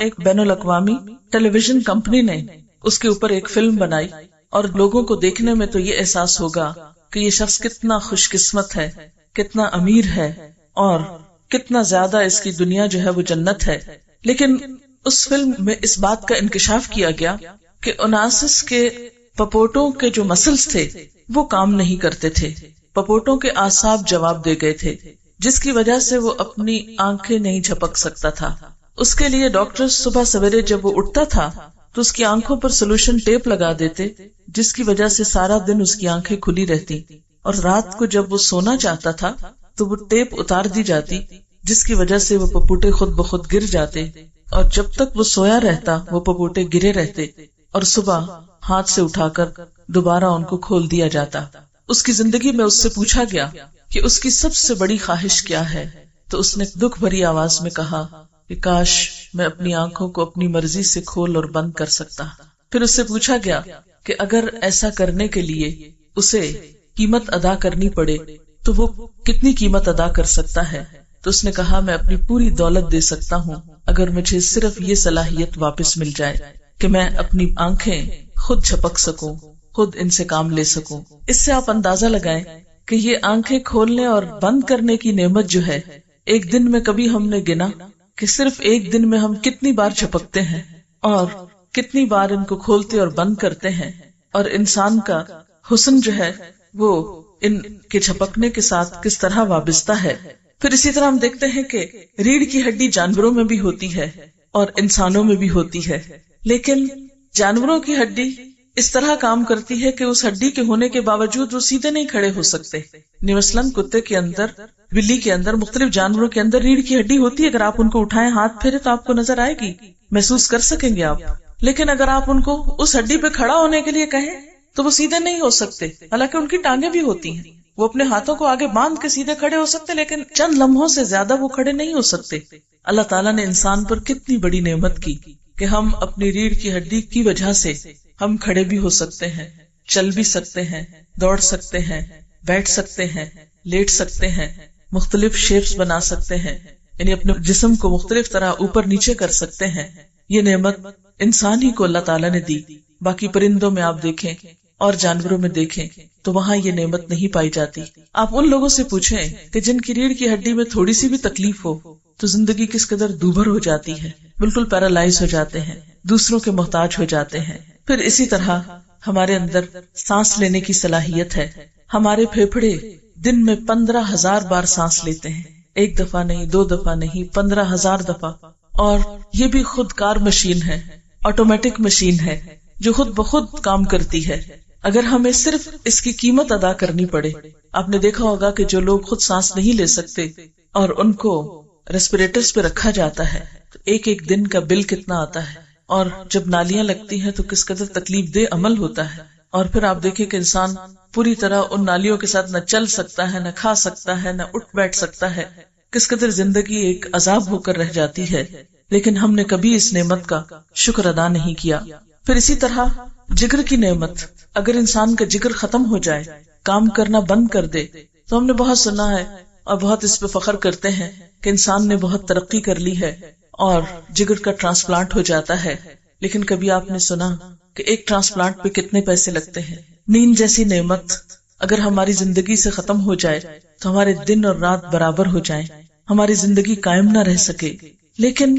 ایک بین الاقوامی ٹیلی vision company نے اس کے اوپر ایک فلم بنائی، اور لوگوں کو دیکھنے میں تو یہ احساس ہوگا کہ یہ شخص کتنا خوش قسمت ہے، کتنا امیر ہے، اور کتنا زیادہ اس کی دنیا جو ہے وہ جنت ہے. لیکن اس فلم میں اس بات کا انکشاف کیا گیا کہ اناسس کے پپوٹوں کے جو مسلز تھے وہ کام نہیں کرتے تھے، پپوٹوں کے اعصاب جواب دے گئے تھے، جس کی وجہ سے وہ اپنی آنکھیں نہیں جھپک سکتا تھا. اس کے لیے ڈاکٹر صبح سویرے جب وہ اٹھتا تھا تو اس کی آنکھوں پر سولوشن ٹیپ لگا دیتے، جس کی وجہ سے سارا دن اس کی آنکھیں کھلی رہتی، اور رات کو جب وہ سونا چاہتا تھا تو وہ ٹیپ اتار دی جاتی، جس کی وجہ سے وہ پپوٹے خود بخود گر جاتے، اور جب تک وہ سویا رہتا وہ پپوٹے گرے رہتے، اور صبح ہاتھ سے اٹھا کر دوبارہ ان کو کھول دیا جاتا. اس کی زندگی میں اس سے پوچھا گیا کہ اس کی سب سے بڑی خواہش کیا ہے، تو اس نے دکھ بھری آواز میں کہا کہ کاش میں اپنی آنکھوں کو اپنی مرضی سے کھول اور بند کر سکتا. پھر اس سے پوچھا گیا کہ اگر ایسا کرنے کے لیے اسے قیمت ادا کرنی پڑے تو وہ کتنی قیمت ادا کر سکتا ہے، تو اس نے کہا میں اپنی پوری دولت دے سکتا ہوں اگر مجھے صرف یہ صلاحیت واپس مل جائے کہ میں اپنی آنکھیں خود جھپک سکوں، خود ان سے کام لے سکوں. اس سے آپ اندازہ لگائیں کہ یہ آنکھیں کھولنے اور بند کرنے کی نعمت جو ہے، ایک دن میں کبھی ہم نے گنا کہ صرف ایک دن میں ہم کتنی بار جھپکتے ہیں اور کتنی بار ان کو کھولتے اور بند کرتے ہیں، اور انسان کا حسن جو ہے وہ ان کے جھپکنے کے ساتھ کس طرح وابستہ ہے. پھر اسی طرح ہم دیکھتے ہیں کہ ریڑھ کی ہڈی جانوروں میں بھی ہوتی ہے اور انسانوں میں بھی ہوتی ہے، لیکن جانوروں کی ہڈی اس طرح کام کرتی ہے کہ اس ہڈی کے ہونے کے باوجود وہ سیدھے نہیں کھڑے ہو سکتے. مثلاً کتے کے اندر، بلی کے اندر، مختلف جانوروں کے اندر ریڑھ کی ہڈی ہوتی ہے، اگر آپ ان کو اٹھائیں، ہاتھ پھیرے تو آپ کو نظر آئے گی، محسوس کر سکیں گے آپ. لیکن اگر آپ ان کو اس ہڈی پہ کھڑا ہونے کے لیے کہیں تو وہ سیدھے نہیں ہو سکتے، حالانکہ ان کی ٹانگیں بھی ہوتی ہیں، وہ اپنے ہاتھوں کو آگے باندھ کے سیدھے کھڑے ہو سکتے، لیکن چند لمحوں سے زیادہ وہ کھڑے نہیں ہو سکتے. اللہ تعالیٰ نے انسان پر کتنی بڑی نعمت کی کہ ہم اپنی ریڑھ کی ہڈی کی وجہ سے ہم کھڑے بھی ہو سکتے ہیں، چل بھی سکتے ہیں، دوڑ سکتے ہیں، بیٹھ سکتے ہیں، لیٹ سکتے ہیں، مختلف شیپس بنا سکتے ہیں، یعنی اپنے جسم کو مختلف طرح اوپر نیچے کر سکتے ہیں. یہ نعمت انسان ہی کو اللہ تعالیٰ نے دی. باقی پرندوں میں آپ دیکھیں اور جانوروں میں دیکھیں تو وہاں یہ نعمت نہیں پائی جاتی. آپ ان لوگوں سے پوچھیں کہ جن کی ریڑھ کی ہڈی میں تھوڑی سی بھی تکلیف ہو تو زندگی کس قدر دوبھر ہو جاتی ہے، بالکل پیرالائز ہو جاتے ہیں، دوسروں کے محتاج ہو جاتے ہیں. پھر اسی طرح ہمارے اندر سانس لینے کی صلاحیت ہے. ہمارے پھیپھڑے دن میں 15,000 بار سانس لیتے ہیں، ایک دفعہ نہیں، 2 دفعہ نہیں، 15,000 دفعہ. اور یہ بھی خود کار مشین ہے، آٹومیٹک مشین ہے جو خود بخود کام کرتی ہے. اگر ہمیں صرف اس کی قیمت ادا کرنی پڑے. آپ نے دیکھا ہوگا کہ جو لوگ خود سانس نہیں لے سکتے اور ان کو ریسپیریٹرز پہ رکھا جاتا ہے تو ایک ایک دن کا بل کتنا آتا ہے، اور جب نالیاں لگتی ہیں تو کس قدر تکلیف دہ عمل ہوتا ہے. اور پھر آپ دیکھیں کہ انسان پوری طرح ان نالیوں کے ساتھ نہ چل سکتا ہے، نہ کھا سکتا ہے، نہ اٹھ بیٹھ سکتا ہے. کس قدر زندگی ایک عذاب ہو کر رہ جاتی ہے، لیکن ہم نے کبھی اس نعمت کا شکر ادا نہیں کیا. پھر اسی طرح جگر کی نعمت، اگر انسان کا جگر ختم ہو جائے، کام کرنا بند کر دے، تو ہم نے بہت سنا ہے اور بہت اس پہ فخر کرتے ہیں کہ انسان نے بہت ترقی کر لی ہے اور جگر کا ٹرانسپلانٹ ہو جاتا ہے. لیکن کبھی آپ نے سنا کہ ایک ٹرانسپلانٹ پہ کتنے پیسے لگتے ہیں؟ نیند جیسی نعمت اگر ہماری زندگی سے ختم ہو جائے تو ہمارے دن اور رات برابر ہو جائیں، ہماری زندگی قائم نہ رہ سکے. لیکن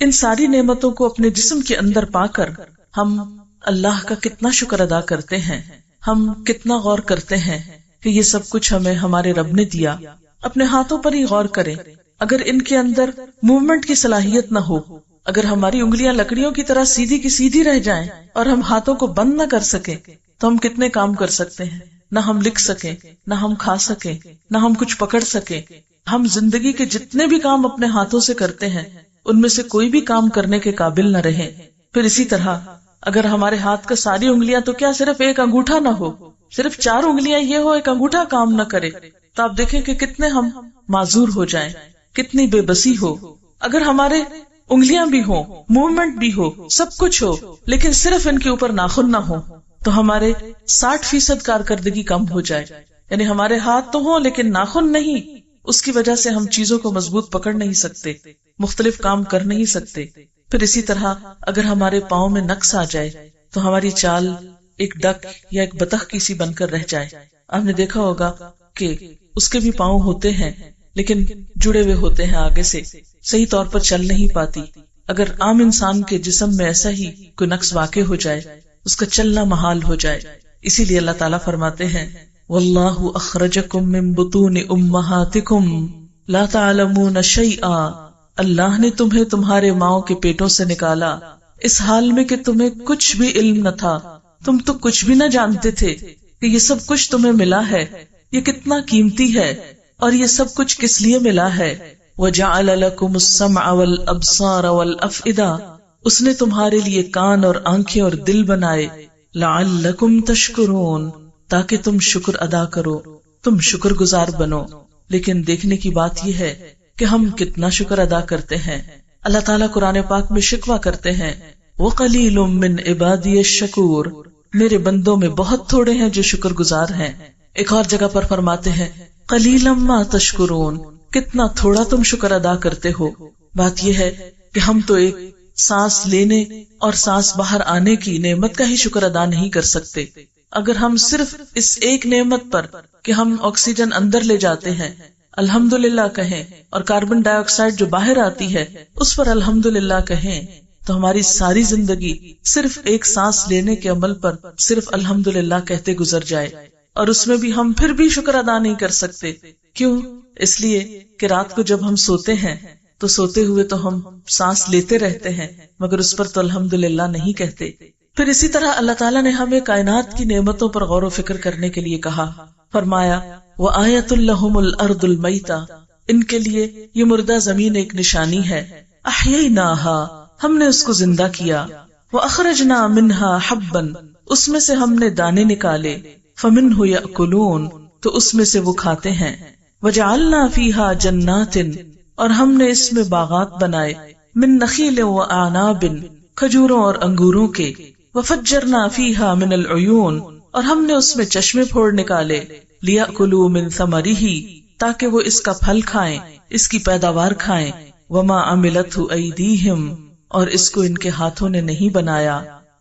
ان ساری نعمتوں کو اپنے جسم کے اندر پا کر ہم اللہ کا کتنا شکر ادا کرتے ہیں، ہم کتنا غور کرتے ہیں کہ یہ سب کچھ ہمیں ہمارے رب نے دیا. اپنے ہاتھوں پر ہی غور کریں، اگر ان کے اندر موومنٹ کی صلاحیت نہ ہو، اگر ہماری انگلیاں لکڑیوں کی طرح سیدھی کی سیدھی رہ جائیں اور ہم ہاتھوں کو بند نہ کر سکیں تو ہم کتنے کام کر سکتے ہیں؟ نہ ہم لکھ سکیں، نہ ہم کھا سکیں، نہ ہم کچھ پکڑ سکیں. ہم زندگی کے جتنے بھی کام اپنے ہاتھوں سے کرتے ہیں ان میں سے کوئی بھی کام کرنے کے قابل نہ رہیں. پھر اسی طرح اگر ہمارے ہاتھ کا ساری انگلیاں تو کیا صرف ایک انگوٹھا نہ ہو، صرف 4 انگلیاں یہ ہو، ایک انگوٹھا کام نہ کرے، تو آپ دیکھیں کہ کتنے ہم معذور ہو جائیں، کتنی بے بسی ہو. اگر ہمارے انگلیاں بھی ہوں، موومنٹ بھی ہو، سب کچھ ہو، لیکن صرف ان کے اوپر ناخن نہ ہو تو ہمارے 60% کارکردگی کم ہو جائے. یعنی ہمارے ہاتھ تو ہوں لیکن ناخن نہیں، اس کی وجہ سے ہم چیزوں کو مضبوط پکڑ نہیں سکتے، مختلف کام کر نہیں سکتے. پھر اسی طرح اگر ہمارے پاؤں میں نقص آ جائے تو ہماری چال ایک ڈک یا ایک بطخ کی سی بن کر رہ جائے. آپ نے دیکھا ہوگا کہ اس کے بھی پاؤں ہوتے ہیں لیکن جڑے ہوئے ہوتے ہیں آگے سے، صحیح طور پر چل نہیں پاتی. اگر عام انسان کے جسم میں ایسا ہی کوئی نقص واقع ہو جائے، اس کا چلنا محال ہو جائے. اسی لیے اللہ تعالیٰ فرماتے ہیں واللہ اخرجکم من بطون امہاتکم لا تعلمون شیئا، اللہ نے تمہیں تمہارے ماؤں کے پیٹوں سے نکالا اس حال میں کہ تمہیں کچھ بھی علم نہ تھا، تم تو کچھ بھی نہ جانتے تھے کہ یہ سب کچھ تمہیں ملا ہے، یہ کتنا قیمتی ہے، اور یہ سب کچھ کس لیے ملا ہے. وَجَعَلَ لَكُمُ السَّمْعَ وَالْأَبْصَارَ وَالْأَفْئِدَةَ، اس نے تمہارے لیے کان اور آنکھیں اور دل بنائے. لَعَلَّكُمْ تَشْكُرُونَ، تاکہ تم شکر ادا کرو، تم شکر گزار بنو. لیکن دیکھنے کی بات یہ ہے کہ ہم کتنا شکر ادا کرتے ہیں. اللہ تعالیٰ قرآن پاک میں شکوہ کرتے ہیں وَقَلِيلٌ مِّنْ عِبَادِيَ الشَّكُورُ، میرے بندوں میں بہت تھوڑے ہیں جو شکر گزار ہیں. ایک اور جگہ پر فرماتے ہیں قَلِيلًا مَا تَشْكُرُونَ، کتنا تھوڑا تم شکر ادا کرتے ہو. بات یہ ہے کہ ہم تو ایک سانس لینے اور سانس باہر آنے کی نعمت کا ہی شکر ادا نہیں کر سکتے. اگر ہم صرف اس ایک نعمت پر کہ ہم آکسیجن اندر لے جاتے ہیں الحمدللہ کہیں، اور کاربن ڈائی آکسائڈ جو باہر آتی ہے اس پر الحمدللہ کہیں، تو ہماری ساری زندگی صرف ایک سانس لینے کے عمل پر صرف الحمدللہ کہتے گزر جائے. اور اس میں بھی ہم پھر بھی شکر ادا نہیں کر سکتے. کیوں؟ اس لیے کہ رات کو جب ہم سوتے ہیں تو سوتے ہوئے تو ہم سانس لیتے رہتے ہیں مگر اس پر تو الحمدللہ نہیں کہتے. پھر اسی طرح اللہ تعالیٰ نے ہمیں کائنات کی نعمتوں پر غور و فکر کرنے کے لیے کہا. فرمایا وَآیَةٌ لَهُمُ الْأَرْضُ الْمَيْتَةُ، ان کے لیے یہ مردہ زمین ایک نشانی ہے. أَحْيَيْنَاهَا، ہم نے اس کو زندہ کیا. وَأَخْرَجْنَا مِنْهَا حَبًّا، اس میں سے ہم نے دانے نکالے. فَمِنْهُ يَأْكُلُونَ، تو اس میں سے وہ کھاتے ہیں. وَجَعَلْنَا فِيهَا جَنَّاتٍ، اور ہم نے اس میں باغات بنائے. مِن نَخِيلٍ وَأَعْنَابٍ، کھجوروں اور انگوروں کے. وَفَجَّرْنَا فِيهَا مِنَ الْعُيُونِ، اور ہم نے اس میں چشمے پھوڑ نکالے. لِيَأْكُلُوا مِن ثَمَرِهِ، تاکہ وہ اس کا پھل کھائیں، اس کی پیداوار کھائیں. وَمَا عَمِلَتْهُ أَيْدِيهِمْ، اور اس کو ان کے ہاتھوں نے نہیں بنایا.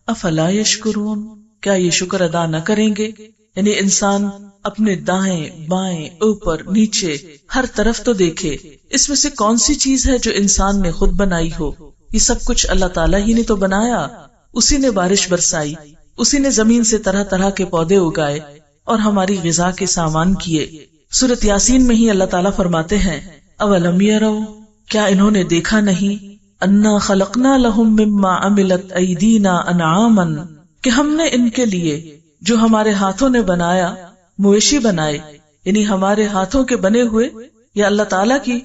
أَفَلَا يَشْكُرُونَ، کیا یہ شکر ادا نہ کریں گے؟ یعنی انسان اپنے دائیں بائیں اوپر نیچے ہر طرف تو دیکھے، اس میں سے کون سی چیز ہے جو انسان نے خود بنائی ہو؟ یہ سب کچھ اللہ تعالیٰ ہی نے تو بنایا. اسی نے بارش برسائی، اسی نے زمین سے طرح طرح کے پودے اگائے اور ہماری غذا کے سامان کیے. سورۃ یاسین میں ہی اللہ تعالیٰ فرماتے ہیں اولم یروا، کیا انہوں نے دیکھا نہیں، انا خلقنا لهم مما عملت ایدینا انعاما، کہ ہم نے ان کے لیے جو ہمارے ہاتھوں نے بنایا مویشی بنائے. یعنی ہمارے ہاتھوں کے بنے ہوئے یا اللہ تعالیٰ کی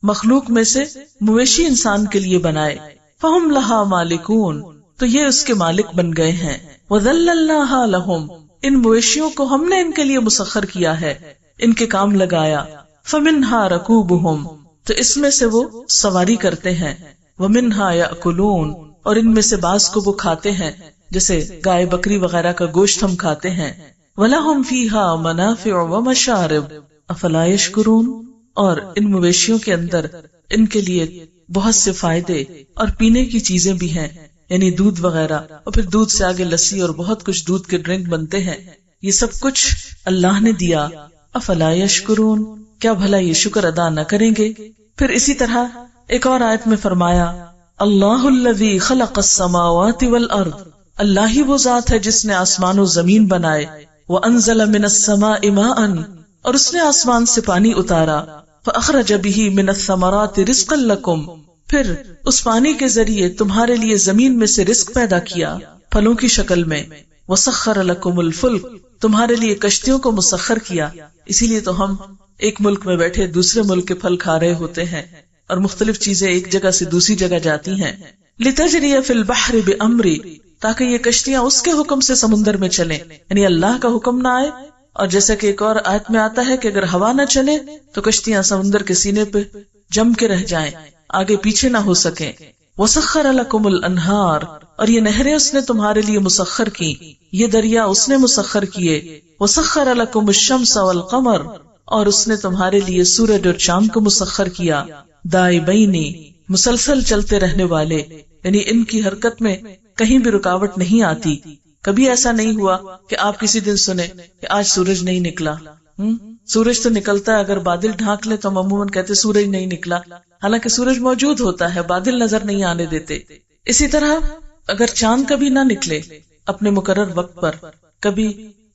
مخلوق میں سے مویشی انسان کے لیے بنائے. فہم لہا مالکون، تو یہ اس کے مالک بن گئے ہیں. وذللناہا لہم، ان مویشیوں کو ہم نے ان کے لیے مسخر کیا ہے، ان کے کام لگایا. فمنہا رکوبہم، تو اس میں سے وہ سواری کرتے ہیں. ومنہا یأکلون، اور ان میں سے بعض کو وہ کھاتے ہیں، جیسے گائے بکری وغیرہ کا گوشت ہم کھاتے ہیں. وَلَهُمْ فِيهَا مَنَافِعُ وَمَشَارِبُ أَفَلَا يَشْكُرُونَ، اور ان مویشیوں کے اندر ان کے لیے بہت سے فائدے اور پینے کی چیزیں بھی ہیں، یعنی دودھ وغیرہ، اور پھر دودھ سے آگے لسی اور بہت کچھ دودھ کے ڈرنک بنتے ہیں. یہ سب کچھ اللہ نے دیا. افلا یشکرون، کیا بھلا یہ شکر ادا نہ کریں گے؟ پھر اسی طرح ایک اور آیت میں فرمایا اللہ الذی خلق السماوات والارض، اللہ ہی وہ ذات ہے جس نے آسمان و زمین بنائے. وانزل من السماء ماء، اور اس نے آسمان سے پانی اتارا. فاخرج به من الثمرات رزقا لکم، پھر اس پانی کے ذریعے تمہارے لیے زمین میں سے رزق پیدا کیا پھلوں کی شکل میں. وسخر لکم الفلک، تمہارے لیے کشتیوں کو مسخر کیا. اسی لیے تو ہم ایک ملک میں بیٹھے دوسرے ملک کے پھل کھا رہے ہوتے ہیں اور مختلف چیزیں ایک جگہ سے دوسری جگہ جاتی ہیں. لتجری فی البحر بامری، تاکہ یہ کشتیاں اس کے حکم سے سمندر میں چلیں، یعنی اللہ کا حکم نہ آئے. اور جیسا کہ ایک اور آیت میں آتا ہے کہ اگر ہوا نہ چلے تو کشتیاں سمندر کے سینے پہ جم کے رہ جائیں، آگے پیچھے نہ ہو سکیں. وسخر لکم الانہار، اور یہ نہریں اس نے تمہارے لیے مسخر کی، یہ دریا اس نے مسخر کیے. وسخر لکم الشمس والقمر، اور اس نے تمہارے لیے سورج اور چاند کو مسخر کیا. دائبین، مسلسل چلتے رہنے والے. یعنی ان کی حرکت میں کہیں بھی رکاوٹ نہیں آتی. کبھی ایسا نہیں ہوا کہ آپ کسی دن سنے کہ آج سورج نہیں نکلا. سورج تو نکلتا ہے، اگر بادل ڈھانک لے تو ہم عموماً کہتے سورج نہیں نکلا، حالانکہ سورج موجود ہوتا ہے، بادل نظر نہیں آنے دیتے. اسی طرح اگر چاند کبھی نہ نکلے اپنے مقرر وقت پر، کبھی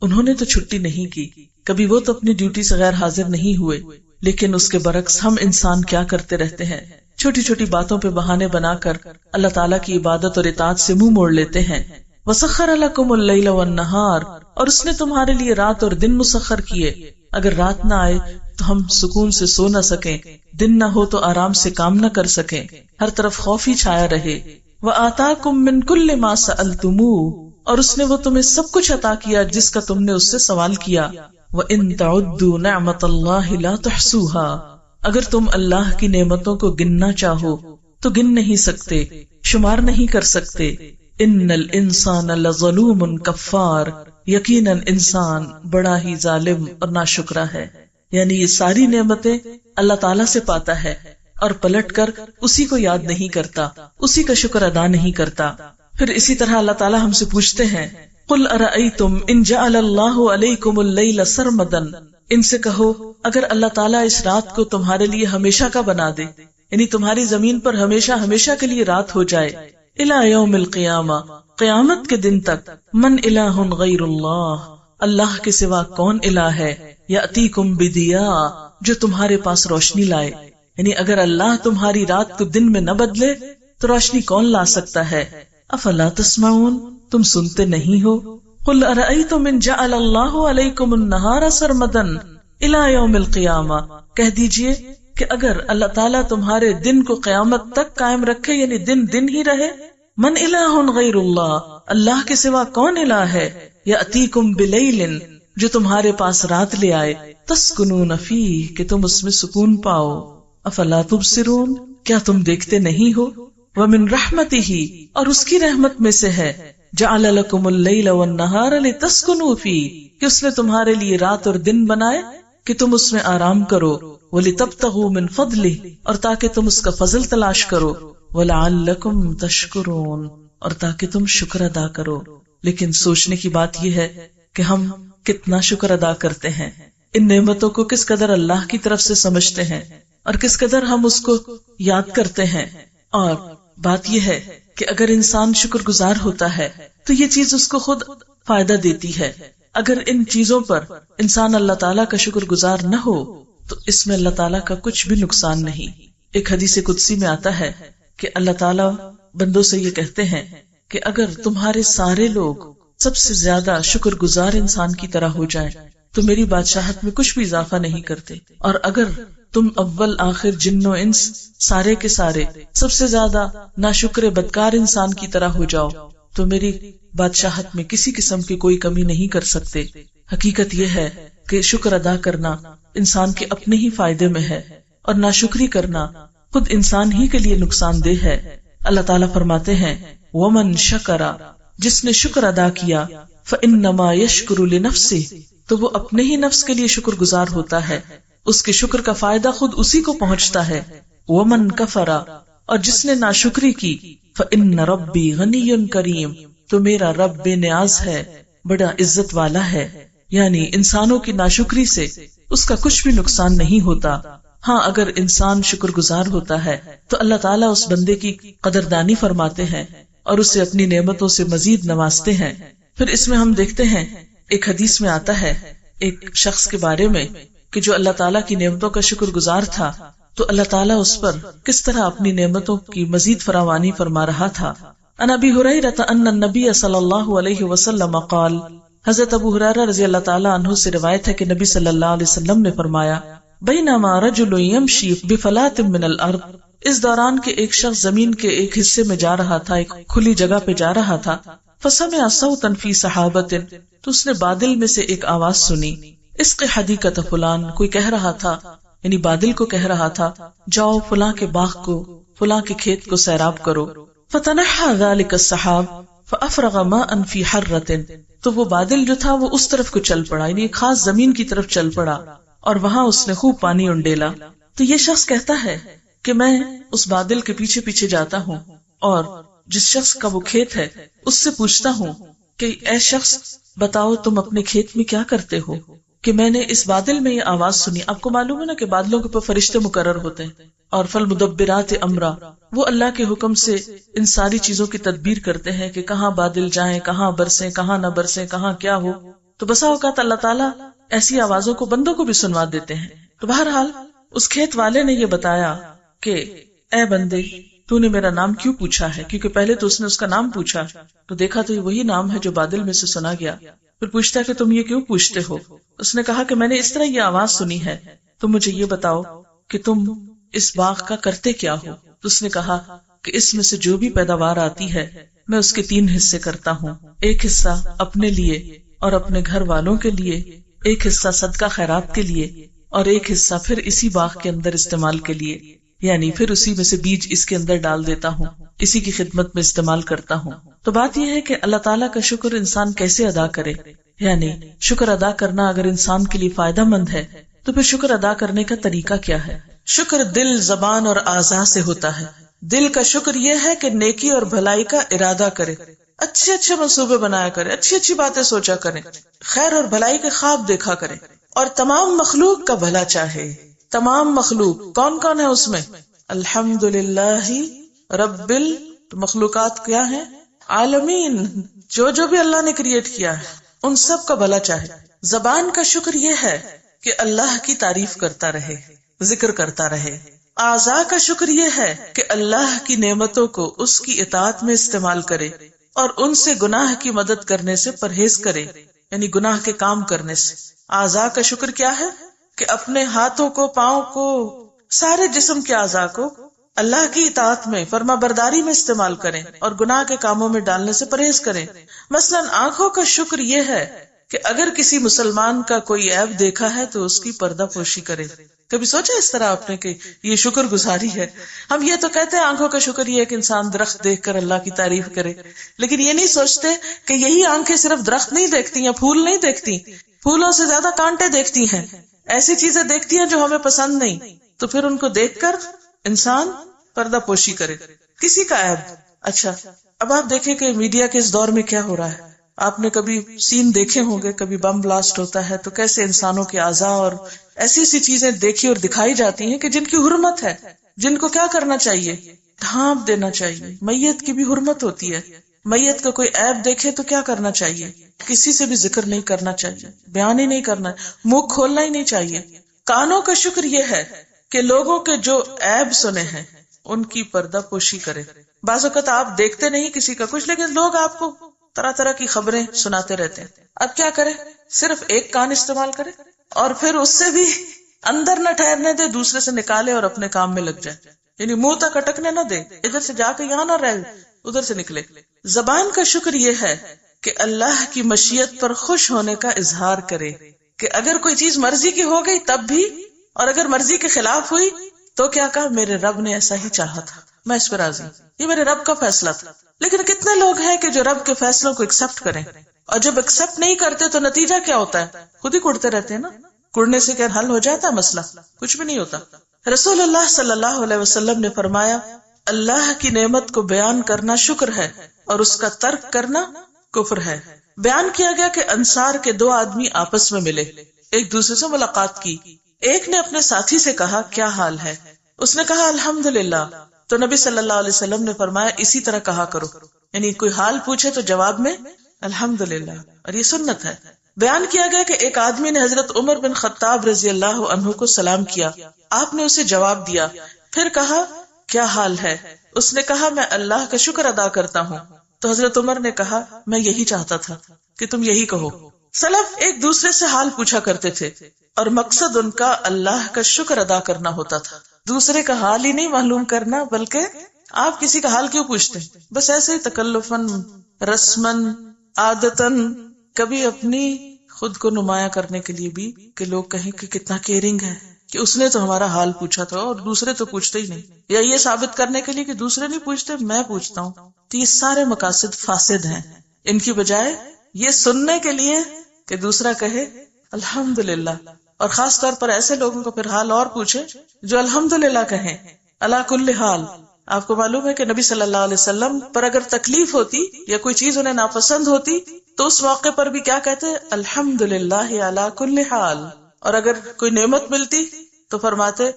انہوں نے تو چھٹی نہیں کی، کبھی وہ تو اپنی ڈیوٹی سے غیر حاضر نہیں ہوئے، لیکن اس کے برعکس ہم انسان کیا کرتے رہتے ہیں، چھوٹی چھوٹی باتوں پہ بہانے بنا کر اللہ تعالیٰ کی عبادت اور اطاعت سے منہ موڑ لیتے ہیں. وَسَخَّرَ لَكُمُ اللَّيْلَ وَالنَّهَارَ، اور اس نے تمہارے لیے رات اور دن مسخر کیے. اگر رات نہ آئے تو ہم سکون سے سو نہ سکیں، دن نہ ہو تو آرام سے کام نہ کر سکیں، ہر طرف خوف ہی چھایا رہے. وَآتَاكُم مِّن كُلِّ مَا سَأَلْتُمُوهُ، اور اس نے وہ تمہیں سب کچھ عطا کیا جس کا تم نے اس سے سوال کیا. وَإِن تَعُدُّوا نِعْمَتَ اللَّهِ لَا تُحْصُوهَا، اگر تم اللہ کی نعمتوں کو گننا چاہو تو گن نہیں سکتے، شمار نہیں کر سکتے. ان الانسان لظلوم کفار، یقیناً انسان بڑا ہی ظالم اور ناشکرا ہے. یعنی یہ ساری نعمتیں اللہ تعالیٰ سے پاتا ہے اور پلٹ کر اسی کو یاد نہیں کرتا، اسی کا شکر ادا نہیں کرتا. پھر اسی طرح اللہ تعالیٰ ہم سے پوچھتے ہیں قل ارأیتم ان جعل اللہ علیکم اللیل سرمدا، ان سے کہو اگر اللہ تعالیٰ اس رات کو تمہارے لیے ہمیشہ کا بنا دے، یعنی تمہاری زمین پر ہمیشہ ہمیشہ کے لیے رات ہو جائے، الی یوم القیامہ، قیامت کے دن تک، من الہ غیر اللہ، اللہ کے سوا کون الہ ہے، یاتیکم بدیاء، جو تمہارے پاس روشنی لائے. یعنی اگر اللہ تمہاری رات کو دن میں نہ بدلے تو روشنی کون لا سکتا ہے. افلا تسمعون، تم سنتے نہیں ہو. قل ارأیتم ان جعل اللہ علیکم النہار سرمدا الی یوم القیامہ، کہہ دیجئے کہ اگر اللہ تعالیٰ تمہارے دن کو قیامت تک قائم رکھے، یعنی دن دن ہی رہے، من الہ غیر اللہ، اللہ کے سوا کون الہ ہے، یاتیکم بلیل، جو تمہارے پاس رات لے آئے، تسکنون فیہ، کہ تم اس میں سکون پاؤ. افلا تبصرون، کیا تم دیکھتے نہیں ہو. ومن رحمتہ، اور اس کی رحمت میں سے ہے، جعل لکم اللیل والنہار لتسکنوا فیہ، کہ اس نے تمہارے لیے رات اور دن بنائے کہ تم اس میں آرام کرو. وَلِتَبْتَغُوا مِن فَضْلِهِ، اور تاکہ تم اس کا فضل تلاش کرو. وَلَعَلَّكُمْ تَشْكُرُونَ، اور تاکہ تم شکر ادا کرو. لیکن سوچنے کی بات یہ ہے کہ ہم کتنا شکر ادا کرتے ہیں، ان نعمتوں کو کس قدر اللہ کی طرف سے سمجھتے ہیں اور کس قدر ہم اس کو یاد کرتے ہیں. اور بات یہ ہے کہ اگر انسان شکر گزار ہوتا ہے تو یہ چیز اس کو خود فائدہ دیتی ہے. اگر ان چیزوں پر انسان اللہ تعالیٰ کا شکر گزار نہ ہو تو اس میں اللہ تعالیٰ کا کچھ بھی نقصان نہیں. ایک حدیث قدسی میں آتا ہے کہ اللہ تعالیٰ بندوں سے یہ کہتے ہیں کہ اگر تمہارے سارے لوگ سب سے زیادہ شکر گزار انسان کی طرح ہو جائیں تو میری بادشاہت میں کچھ بھی اضافہ نہیں کرتے، اور اگر تم اول آخر جن و انس سارے کے سارے سب سے زیادہ ناشکر بدکار انسان کی طرح ہو جاؤ تو میری بادشاہت میں کسی قسم کی کوئی کمی نہیں کر سکتے. حقیقت یہ ہے کہ شکر ادا کرنا انسان کے اپنے ہی فائدے میں ہے اور ناشکری کرنا خود انسان ہی کے لیے نقصان دہ ہے. اللہ تعالیٰ فرماتے ہیں وَمَن شَكَرَ، جس نے شکر ادا کیا، فَإِنَّمَا يَشْكُرُ لِنَفْسِهِ، تو وہ اپنے ہی نفس کے لیے شکر گزار ہوتا ہے، اس کے شکر کا فائدہ خود اسی کو پہنچتا ہے. وَمَن كَفَرَ، اور جس نے ناشکری کی، فَإِنَّ رَبِّي غَنِيٌّ كَرِيمٌ، تو میرا رب بے نیاز ہے، بڑا عزت والا ہے. یعنی انسانوں کی ناشکری سے اس کا کچھ بھی نقصان نہیں ہوتا. ہاں اگر انسان شکر گزار ہوتا ہے تو اللہ تعالیٰ اس بندے کی قدردانی فرماتے ہیں اور اسے اپنی نعمتوں سے مزید نوازتے ہیں. پھر اس میں ہم دیکھتے ہیں ایک حدیث میں آتا ہے ایک شخص کے بارے میں کہ جو اللہ تعالیٰ کی نعمتوں کا شکر گزار تھا تو اللہ تعالیٰ اس پر کس طرح اپنی نعمتوں کی مزید فراوانی فرما رہا تھا. عن ابی ہریرہ ان النبی صلی اللہ علیہ وسلم قال، حضرت ابو ہریرہ رضی اللہ تعالیٰ عنہ سے روایت ہے کہ نبی صلی اللہ علیہ وسلم نے فرمایا بینما رجل یمشی بفلات من الارض، اس دوران کے ایک شخص زمین کے ایک حصے میں جا رہا تھا، ایک کھلی جگہ پہ جا رہا تھا. فسمع صوتا فی سحابۃ، تو اس نے بادل میں سے ایک آواز سنی، اسق حدیقۃ فلان، کوئی کہہ رہا تھا، یعنی بادل کو کہہ رہا تھا جاؤ فلاں کے باغ کو، فلاں کے کھیت کو سیراب کرو. فتنحى ذلك السحاب فافرغ ماء فی حرۃ، تو وہ بادل جو تھا وہ اس طرف کو چل پڑا، یعنی ایک خاص زمین کی طرف چل پڑا اور وہاں اس نے خوب پانی انڈیلا. تو یہ شخص کہتا ہے کہ میں اس بادل کے پیچھے پیچھے جاتا ہوں اور جس شخص کا وہ کھیت ہے اس سے پوچھتا ہوں کہ اے شخص بتاؤ تم اپنے کھیت میں کیا کرتے ہو، کہ میں نے اس بادل میں یہ آواز سنی. آپ کو معلوم ہے نا کہ بادلوں کے اوپر فرشتے مقرر ہوتے ہیں، اور فالمدبرات امرا، وہ اللہ کے حکم سے ان ساری چیزوں کی تدبیر کرتے ہیں کہ کہاں بادل جائیں، کہاں برسیں، کہاں نہ برسیں، کہاں کیا ہو. تو بسا اوقات اللہ تعالیٰ ایسی آوازوں کو بندوں کو بھی سنوا دیتے ہیں. تو بہرحال اس کھیت والے نے یہ بتایا کہ اے بندے تو نے میرا نام کیوں پوچھا ہے، کیونکہ پہلے تو اس نے اس کا نام پوچھا تو دیکھا تو یہ وہی نام ہے جو بادل میں سے سنا گیا. پھر پوچھتا کہ تم یہ کیوں پوچھتے ہو. اس نے کہا کہ میں نے اس طرح یہ آواز سنی ہے، تم مجھے یہ بتاؤ کہ تم اس باغ کا کرتے کیا ہو. تو اس نے کہا کہ اس میں سے جو بھی پیداوار آتی ہے میں اس کے 3 حصے کرتا ہوں، ایک حصہ اپنے لیے اور اپنے گھر والوں کے لیے، ایک حصہ صدقہ خیرات کے لیے، اور ایک حصہ پھر اسی باغ کے اندر استعمال کے لیے، یعنی پھر اسی میں سے بیج اس کے اندر ڈال دیتا ہوں، اسی کی خدمت میں استعمال کرتا ہوں. تو بات یہ ہے کہ اللہ تعالیٰ کا شکر انسان کیسے ادا کرے، یعنی شکر ادا کرنا اگر انسان کے لیے فائدہ مند ہے تو پھر شکر ادا کرنے کا طریقہ کیا ہے. شکر دل، زبان اور اعضاء سے ہوتا ہے. دل کا شکر یہ ہے کہ نیکی اور بھلائی کا ارادہ کرے، اچھے اچھے منصوبے بنایا کرے، اچھی اچھی باتیں سوچا کرے، خیر اور بھلائی کے خواب دیکھا کرے، اور تمام مخلوق کا بھلا چاہے. تمام مخلوق کون کون ہے اس میں؟ الحمدللہ رب مخلوقات کیا ہیں؟ عالمین، جو بھی اللہ نے کریٹ کیا ہے ان سب کا بھلا چاہے. زبان کا شکر یہ ہے کہ اللہ کی تعریف کرتا رہے، ذکر کرتا رہے. اعضاء کا شکر یہ ہے کہ اللہ کی نعمتوں کو اس کی اطاعت میں استعمال کرے اور ان سے گناہ کی مدد کرنے سے پرہیز کرے، یعنی گناہ کے کام کرنے سے. اعضاء کا شکر کیا ہے کہ اپنے ہاتھوں کو، پاؤں کو، سارے جسم کے اعضاء کو اللہ کی اطاعت میں، فرما برداری میں استعمال کریں اور گناہ کے کاموں میں ڈالنے سے پرہیز کریں. مثلا آنکھوں کا شکر یہ ہے کہ اگر کسی مسلمان کا کوئی عیب دیکھا ہے تو اس کی پردہ پوشی کرے. کبھی سوچا اس طرح آپ نے کہ یہ شکر گزاری ہے؟ ہم یہ تو کہتے ہیں آنکھوں کا شکر یہ ہے کہ انسان درخت دیکھ کر اللہ کی تعریف کرے، لیکن یہ نہیں سوچتے کہ یہی آنکھیں صرف درخت نہیں دیکھتی یا پھول نہیں دیکھتی، پھولوں سے زیادہ کانٹے دیکھتی ہیں، ایسی چیزیں دیکھتی ہیں جو ہمیں پسند نہیں. تو پھر ان کو دیکھ کر انسان پردہ پوشی کرے. کسی کا عیب. اچھا اب آپ دیکھیں کہ میڈیا کے اس دور میں کیا ہو رہا ہے. آپ نے کبھی سین دیکھے ہوں گے، کبھی بم بلاسٹ ہوتا ہے تو کیسے انسانوں کے اعضاء اور ایسی ایسی چیزیں دیکھی اور دکھائی جاتی ہیں کہ جن کی حرمت ہے، جن کو کیا کرنا چاہیے؟ ڈھانپ دینا چاہیے. میت کی بھی حرمت ہوتی ہے. میت کا کوئی عیب دیکھے تو کیا کرنا چاہیے؟ کسی سے بھی ذکر نہیں کرنا چاہیے، بیان ہی نہیں کرنا، منہ کھولنا ہی نہیں چاہیے. کانوں کا شکر یہ ہے کہ لوگوں کے جو عیب سنے ہیں ان کی پردہ پوشی کرے. بعض اوقات آپ دیکھتے نہیں کسی کا کچھ، لیکن لوگ آپ کو طرح طرح کی خبریں سناتے رہتے ہیں. اب کیا کرے؟ صرف ایک کان استعمال کرے اور پھر اس سے بھی اندر نہ ٹھہرنے دے، دوسرے سے نکالے اور اپنے کام میں لگ جائے. یعنی منہ تک اٹکنے نہ دے، ادھر سے جا کے یہاں نہ رہے، ادھر سے نکلے. زبان کا شکر یہ ہے کہ اللہ کی مشیت پر خوش ہونے کا اظہار کرے، کہ اگر کوئی چیز مرضی کی ہو گئی تب بھی، اور اگر مرضی کے خلاف ہوئی تو کیا کہا؟ میرے رب نے ایسا ہی چاہا تھا، میں اس پر راضی ہوں، یہ میرے رب کا فیصلہ تھا. لیکن کتنے لوگ ہیں کہ جو رب کے فیصلوں کو ایکسپٹ کریں، اور جب ایکسپٹ نہیں کرتے تو نتیجہ کیا ہوتا ہے؟ خود ہی کڑتے رہتے ہیں نا. کڑنے سے کیا حل ہو جاتا ہے مسئلہ؟ کچھ بھی نہیں ہوتا. رسول اللہ صلی اللہ علیہ وسلم نے فرمایا، اللہ کی نعمت کو بیان کرنا شکر ہے اور اس کا ترک کرنا کفر ہے. بیان کیا گیا کہ انصار کے 2 آدمی آپس میں ملے، ایک دوسرے سے ملاقات کی. ایک نے اپنے ساتھی سے کہا کیا حال ہے؟ اس نے کہا الحمدللہ. تو نبی صلی اللہ علیہ وسلم نے فرمایا اسی طرح کہا کرو، یعنی کوئی حال پوچھے تو جواب میں الحمدللہ، اور یہ سنت ہے. بیان کیا گیا کہ ایک آدمی نے حضرت عمر بن خطاب رضی اللہ عنہ کو سلام کیا، آپ نے اسے جواب دیا، پھر کہا کیا حال ہے؟ اس نے کہا میں اللہ کا شکر ادا کرتا ہوں. تو حضرت عمر نے کہا میں یہی چاہتا تھا کہ تم یہی کہو. سلف ایک دوسرے سے حال پوچھا کرتے تھے اور مقصد ان کا اللہ کا شکر ادا کرنا ہوتا تھا، دوسرے کا حال ہی نہیں معلوم کرنا. بلکہ آپ کسی کا حال کیوں پوچھتے ہیں؟ بس ایسے ہی تکلفاً، رسماً، عادتاً، کبھی اپنی خود کو نمایاں کرنے کے لیے بھی کہ لوگ کہیں کہ کتنا کیئرنگ ہے، کہ اس نے تو ہمارا حال پوچھا تھا اور دوسرے تو پوچھتے ہی نہیں، یا یہ ثابت کرنے کے لیے کہ دوسرے نہیں پوچھتے میں پوچھتا ہوں. تو یہ سارے مقاصد فاسد ہیں. ان کی بجائے یہ سننے کے لیے کہ دوسرا کہے الحمدللہ، اور خاص طور پر ایسے لوگوں کو پھر حال اور پوچھے جو الحمدللہ کہیں، علی کل حال. آپ کو معلوم ہے کہ نبی صلی اللہ علیہ وسلم پر اگر تکلیف ہوتی یا کوئی چیز انہیں ناپسند ہوتی تو اس موقع پر بھی کیا کہتے ہیں؟ الحمدللہ علی کل حال. اور اگر کوئی نعمت ملتی تو فرماتے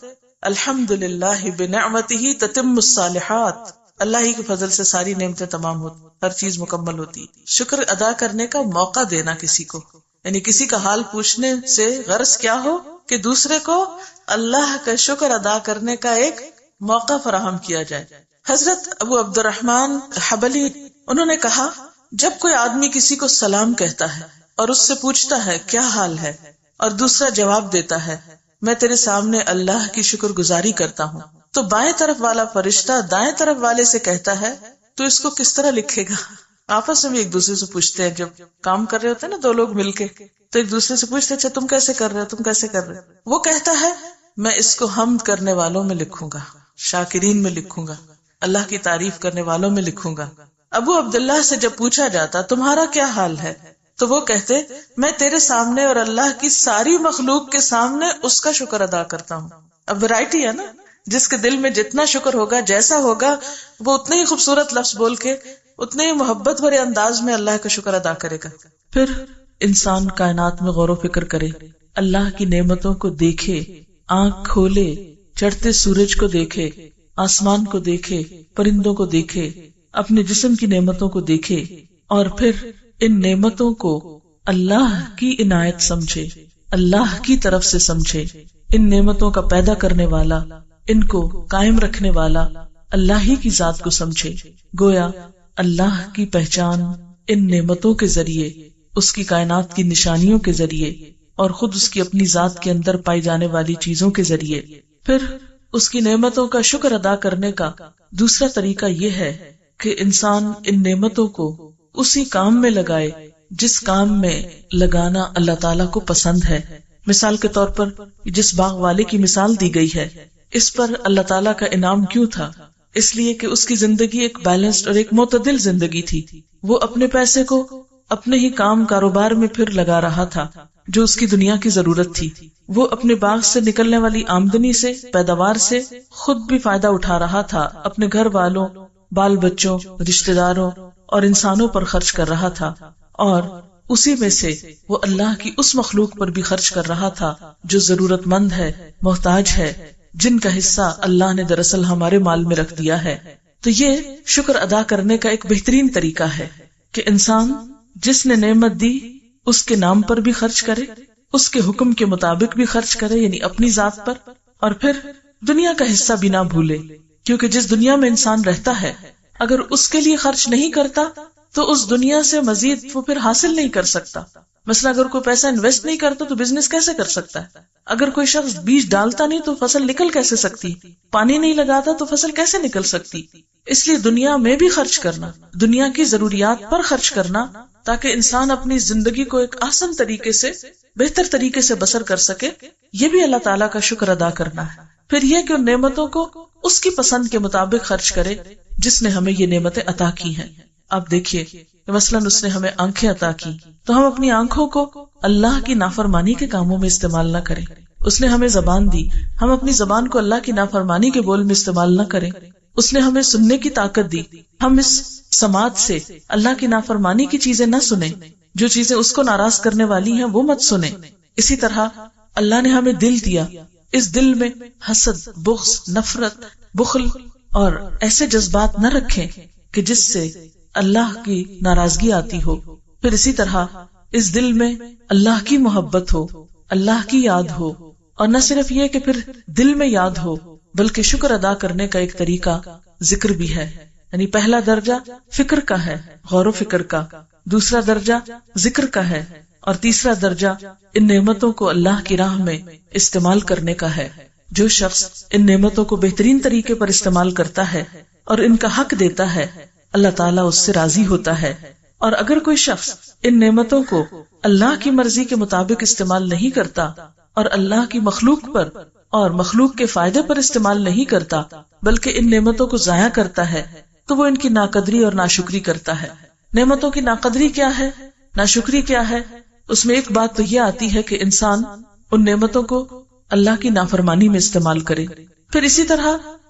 الحمدللہ بنعمتہ تتم الصالحات. اللہ ہی کے فضل سے ساری نعمتیں تمام ہوتی، ہر چیز مکمل ہوتی. شکر ادا کرنے کا موقع دینا کسی کو، یعنی کسی کا حال پوچھنے سے غرض کیا ہو کہ دوسرے کو اللہ کا شکر ادا کرنے کا ایک موقع فراہم کیا جائے. حضرت ابو عبد الرحمن حبلی انہوں نے کہا جب کوئی آدمی کسی کو سلام کہتا ہے اور اس سے پوچھتا ہے کیا حال ہے اور دوسرا جواب دیتا ہے میں تیرے سامنے اللہ کی شکر گزاری کرتا ہوں، تو بائیں طرف والا فرشتہ دائیں طرف والے سے کہتا ہے تو اس کو کس طرح لکھے گا؟ آپس میں بھی ایک دوسرے سے پوچھتے ہیں، جب کام کر رہے ہوتے ہیں نا دو لوگ مل کے، تو ایک دوسرے سے پوچھتے اچھا تم کیسے کر رہے ہو، تم کیسے کر رہے ہو؟ وہ کہتا ہے میں اس کو حمد کرنے والوں میں لکھوں گا، شاکرین میں لکھوں گا، اللہ کی تعریف کرنے والوں میں لکھوں گا. ابو عبداللہ سے جب پوچھا جاتا تمہارا کیا حال ہے تو وہ کہتے میں تیرے سامنے اور اللہ کی ساری مخلوق کے سامنے اس کا شکر ادا کرتا ہوں. اب ورائٹی ہے نا، جس کے دل میں جتنا شکر ہوگا، جیسا ہوگا، وہ اتنے ہی خوبصورت لفظ بول کے اتنے ہی محبت بھرے انداز میں اللہ کا شکر ادا کرے گا. پھر انسان کائنات میں غور و فکر کرے، اللہ کی نعمتوں کو دیکھے، آنکھ کھولے، چڑھتے سورج کو دیکھے، آسمان کو دیکھے، پرندوں کو دیکھے، اپنے جسم کی نعمتوں کو دیکھے، اور پھر ان نعمتوں کو اللہ کی عنایت سمجھے، اللہ کی طرف سے سمجھے. ان نعمتوں کا پیدا کرنے والا، ان کو قائم رکھنے والا اللہ ہی کی ذات کو سمجھے. گویا اللہ کی پہچان ان نعمتوں کے ذریعے، اس کی کائنات کی نشانیوں کے ذریعے، اور خود اس کی اپنی ذات کے اندر پائی جانے والی چیزوں کے ذریعے. پھر اس کی نعمتوں کا شکر ادا کرنے کا دوسرا طریقہ یہ ہے کہ انسان ان نعمتوں کو اسی کام میں لگائے جس کام میں لگانا اللہ تعالیٰ کو پسند ہے. مثال کے طور پر جس باغ والے کی مثال دی گئی ہے، اس پر اللہ تعالیٰ کا انعام کیوں تھا؟ اس لیے کہ اس کی زندگی ایک بیلنسڈ اور ایک معتدل زندگی تھی. وہ اپنے پیسے کو اپنے ہی کام کاروبار میں پھر لگا رہا تھا جو اس کی دنیا کی ضرورت تھی. وہ اپنے باغ سے نکلنے والی آمدنی سے، پیداوار سے خود بھی فائدہ اٹھا رہا تھا، اپنے گھر والوں، بال بچوں، رشتہ داروں اور انسانوں پر خرچ کر رہا تھا، اور اسی میں سے وہ اللہ کی اس مخلوق پر بھی خرچ کر رہا تھا جو ضرورت مند ہے، محتاج ہے، جن کا حصہ اللہ نے دراصل ہمارے مال میں رکھ دیا ہے. تو یہ شکر ادا کرنے کا ایک بہترین طریقہ ہے کہ انسان جس نے نعمت دی اس کے نام پر بھی خرچ کرے، اس کے حکم کے مطابق بھی خرچ کرے، یعنی اپنی ذات پر، اور پھر دنیا کا حصہ بھی نہ بھولے. کیونکہ جس دنیا میں انسان رہتا ہے اگر اس کے لیے خرچ نہیں کرتا تو اس دنیا سے مزید وہ پھر حاصل نہیں کر سکتا. مثلا اگر کوئی پیسہ انویسٹ نہیں کرتا تو بزنس کیسے کر سکتا ہے؟ اگر کوئی شخص بیج ڈالتا نہیں تو فصل نکل کیسے سکتی؟ پانی نہیں لگاتا تو فصل کیسے نکل سکتی؟ اس لیے دنیا میں بھی خرچ کرنا، دنیا کی ضروریات پر خرچ کرنا، تاکہ انسان اپنی زندگی کو ایک آسان طریقے سے، بہتر طریقے سے بسر کر سکے، یہ بھی اللہ تعالیٰ کا شکر ادا کرنا ہے. پھر یہ کہ ان نعمتوں کو اس کی پسند کے مطابق خرچ کرے جس نے ہمیں یہ نعمتیں عطا کی ہیں. اب دیکھیے کہ مثلاً اس نے ہمیں آنکھیں عطا کی تو ہم اپنی آنکھوں کو اللہ کی نافرمانی کے کاموں میں استعمال نہ کریں. اس نے ہمیں زبان دی، ہم اپنی زبان کو اللہ کی نافرمانی کے بول میں استعمال نہ کریں. اس نے ہمیں سننے کی طاقت دی، ہم اس سماعت سے اللہ کی نافرمانی کی چیزیں نہ سنیں، جو چیزیں اس کو ناراض کرنے والی ہیں وہ مت سنیں. اسی طرح اللہ نے ہمیں دل دیا، اس دل میں حسد، بغض، نفرت، بخل اور ایسے جذبات نہ رکھیں کہ جس سے اللہ کی ناراضگی آتی ہو. پھر اسی طرح اس دل میں اللہ کی محبت ہو، اللہ کی یاد ہو، اور نہ صرف یہ کہ پھر دل میں یاد ہو بلکہ شکر ادا کرنے کا ایک طریقہ ذکر بھی ہے. یعنی پہلا درجہ فکر کا ہے، غور و فکر کا، دوسرا درجہ ذکر کا ہے، اور تیسرا درجہ ان نعمتوں کو اللہ کی راہ میں استعمال کرنے کا ہے. جو شخص ان نعمتوں کو بہترین طریقے پر استعمال کرتا ہے اور ان کا حق دیتا ہے، اللہ تعالیٰ اس سے راضی ہوتا ہے. اور اگر کوئی شخص ان نعمتوں کو اللہ کی مرضی کے مطابق استعمال نہیں کرتا اور اللہ کی مخلوق پر اور مخلوق کے فائدے پر استعمال نہیں کرتا بلکہ ان نعمتوں کو ضائع کرتا ہے تو وہ ان کی ناقدری اور ناشکری کرتا ہے. نعمتوں کی ناقدری کیا ہے، ناشکری کیا ہے؟ اس میں ایک بات تو یہ آتی ہے کہ انسان ان نعمتوں کو اللہ کی نافرمانی میں استعمال کرے. پھر اسی طرح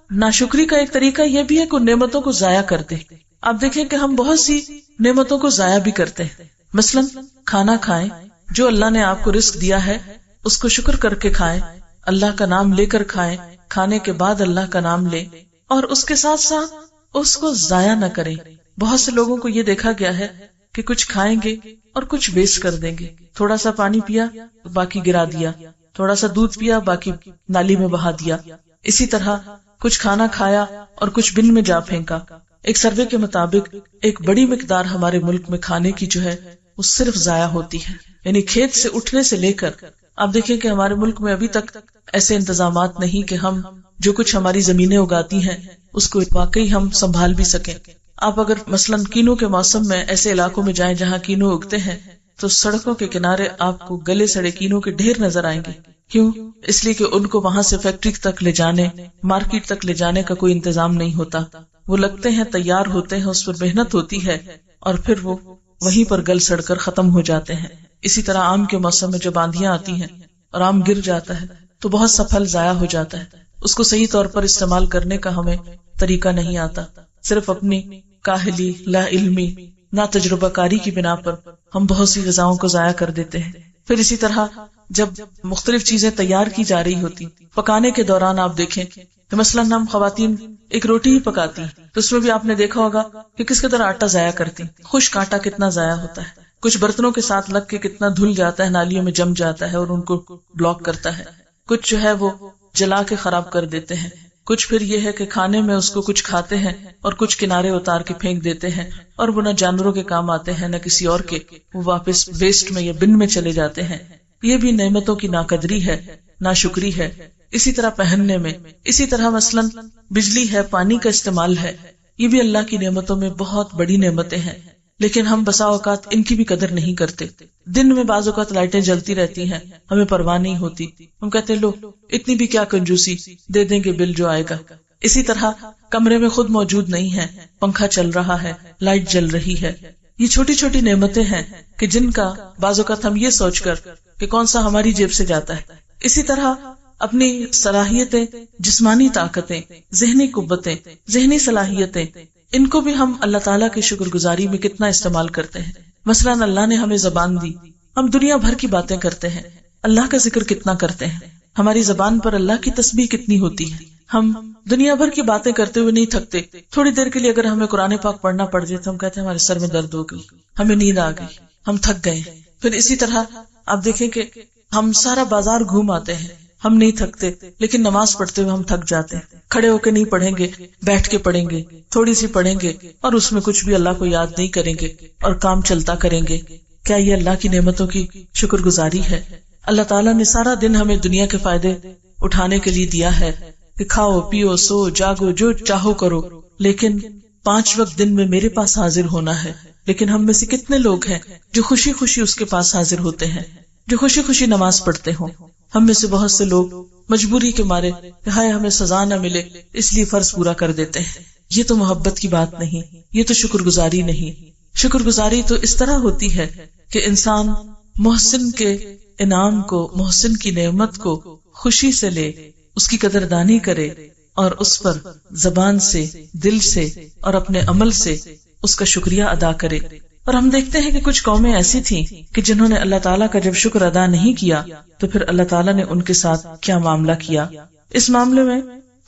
ناشکری کا ایک طریقہ یہ بھی ہے کہ نعمتوں کو ضائع کر دے. آپ دیکھیں کہ ہم بہت سی نعمتوں کو ضائع بھی کرتے ہیں. مثلا کھانا کھائیں، جو اللہ نے آپ کو رزق دیا ہے اس کو شکر کر کے کھائیں، اللہ کا نام لے کر کھائیں، کھانے کے بعد اللہ کا نام لیں، اور اس کے ساتھ ساتھ اس کو ضائع نہ کریں. بہت سے لوگوں کو یہ دیکھا گیا ہے کہ کچھ کھائیں گے اور کچھ ویسٹ کر دیں گے. تھوڑا سا پانی پیا باقی گرا دیا، تھوڑا سا دودھ پیا باقی نالی میں بہا دیا. اسی طرح کچھ کھانا کھایا اور کچھ بن میں جا پھینکا. ایک سروے کے مطابق ایک بڑی مقدار ہمارے ملک میں کھانے کی جو ہے وہ صرف ضائع ہوتی ہے. یعنی کھیت سے اٹھنے سے لے کر آپ دیکھیں کہ ہمارے ملک میں ابھی تک ایسے انتظامات نہیں کہ ہم جو کچھ ہماری زمینیں اگاتی ہیں اس کو واقعی ہم سنبھال بھی سکیں. آپ اگر مثلاً کینو کے موسم میں ایسے علاقوں میں جائیں جہاں کینو اگتے ہیں تو سڑکوں کے کنارے آپ کو گلے سڑے کینو کے ڈھیر نظر آئیں گے. کیوں؟ اس لیے کہ ان کو وہاں سے فیکٹری تک لے جانے، مارکیٹ تک لے جانے کا کوئی انتظام نہیں ہوتا. وہ لگتے ہیں، تیار ہوتے ہیں، اس پر محنت ہوتی ہے اور پھر وہ وہیں پر گل سڑ کر ختم ہو جاتے ہیں. اسی طرح آم کے موسم میں جب آندھیاں آتی ہیں اور آم گر جاتا ہے تو بہت سا پھل ضائع ہو جاتا ہے. اس کو صحیح طور پر استعمال کرنے کا ہمیں طریقہ نہیں آتا. صرف اپنی کاہلی، لا علمی، نا تجربہ کاری کی بنا پر ہم بہت سی غذاؤں کو ضائع کر دیتے ہیں. پھر اسی طرح جب مختلف چیزیں تیار کی جا رہی ہوتی، پکانے کے دوران آپ دیکھیں کہ مثلاً ہم خواتین ایک روٹی ہی پکاتی تو اس میں بھی آپ نے دیکھا ہوگا کہ کس قدر آٹا ضائع کرتی. خشک آٹا کتنا ضائع ہوتا ہے، کچھ برتنوں کے ساتھ لگ کے کتنا دھل جاتا ہے، نالیوں میں جم جاتا ہے اور ان کو بلاک کرتا ہے. کچھ جو ہے وہ جلا کے خراب کر دیتے ہیں. کچھ پھر یہ ہے کہ کھانے میں اس کو کچھ کھاتے ہیں اور کچھ کنارے اتار کے پھینک دیتے ہیں اور وہ نہ جانوروں کے کام آتے ہیں نہ کسی اور کے، وہ واپس ویسٹ میں یا بن میں چلے جاتے ہیں. یہ بھی نعمتوں کی ناقدری ہے، ناشکری ہے. اسی طرح پہننے میں، اسی طرح مثلاً بجلی ہے، پانی کا استعمال ہے، یہ بھی اللہ کی نعمتوں میں بہت بڑی نعمتیں ہیں. لیکن ہم بسا اوقات ان کی بھی قدر نہیں کرتے. دن میں بعض اوقات لائٹیں جلتی رہتی ہیں، ہمیں پرواہ نہیں ہوتی. ہم کہتے ہیں لو اتنی بھی کیا کنجوسی، دے دیں گے بل جو آئے گا. اسی طرح کمرے میں خود موجود نہیں ہے، پنکھا چل رہا ہے، لائٹ جل رہی ہے. یہ چھوٹی چھوٹی نعمتیں ہیں کہ جن کا بعض اوقات ہم یہ سوچ کر کہ کون سا ہماری جیب سے جاتا ہے. اسی طرح اپنی صلاحیتیں، جسمانی طاقتیں، ذہنی قوتیں، ذہنی صلاحیتیں، ان کو بھی ہم اللہ تعالیٰ کی شکر گزاری میں کتنا استعمال کرتے ہیں. مثلاً اللہ نے ہمیں زبان دی، ہم دنیا بھر کی باتیں کرتے ہیں، اللہ کا ذکر کتنا کرتے ہیں، ہماری زبان پر اللہ کی تسبیح کتنی ہوتی ہے. ہم دنیا بھر کی باتیں کرتے ہوئے نہیں تھکتے. تھوڑی دیر کے لیے اگر ہمیں قرآن پاک پڑھنا پڑ جائے تو ہم کہتے ہیں ہمارے سر میں درد ہو گئی، ہمیں نیند آ گئی، ہم تھک گئے. پھر اسی طرح آپ دیکھیں کہ ہم سارا بازار گھوم آتے ہیں، ہم نہیں تھکتے، لیکن نماز پڑھتے ہوئے ہم تھک جاتے ہیں. کھڑے ہو کے نہیں پڑھیں گے، بیٹھ کے پڑھیں گے، تھوڑی سی پڑھیں گے اور اس میں کچھ بھی اللہ کو یاد نہیں کریں گے اور کام چلتا کریں گے. کیا یہ اللہ کی نعمتوں کی شکر گزاری ہے؟ اللہ تعالیٰ نے سارا دن ہمیں دنیا کے فائدے اٹھانے کے لیے دیا ہے کہ کھاؤ پیو سو جاگو جو چاہو کرو، لیکن 5 وقت دن میں میرے پاس حاضر ہونا ہے. لیکن ہم میں سے کتنے لوگ ہیں جو خوشی خوشی اس کے پاس حاضر ہوتے ہیں، جو خوشی خوشی نماز پڑھتے ہوں؟ ہم میں سے بہت سے لوگ مجبوری کے مارے کہ ہائے ہمیں سزا نہ ملے اس لیے فرض پورا کر دیتے ہیں. یہ تو محبت کی بات نہیں، یہ تو شکر گزاری نہیں. شکر گزاری تو اس طرح ہوتی ہے کہ انسان محسن کے انعام کو، محسن کی نعمت کو خوشی سے لے، اس کی قدردانی کرے اور اس پر زبان سے، دل سے اور اپنے عمل سے اس کا شکریہ ادا کرے. اور ہم دیکھتے ہیں کہ کچھ قومیں ایسی تھیں کہ جنہوں نے اللہ تعالیٰ کا جب شکر ادا نہیں کیا تو پھر اللہ تعالیٰ نے ان کے ساتھ کیا معاملہ کیا. اس معاملے میں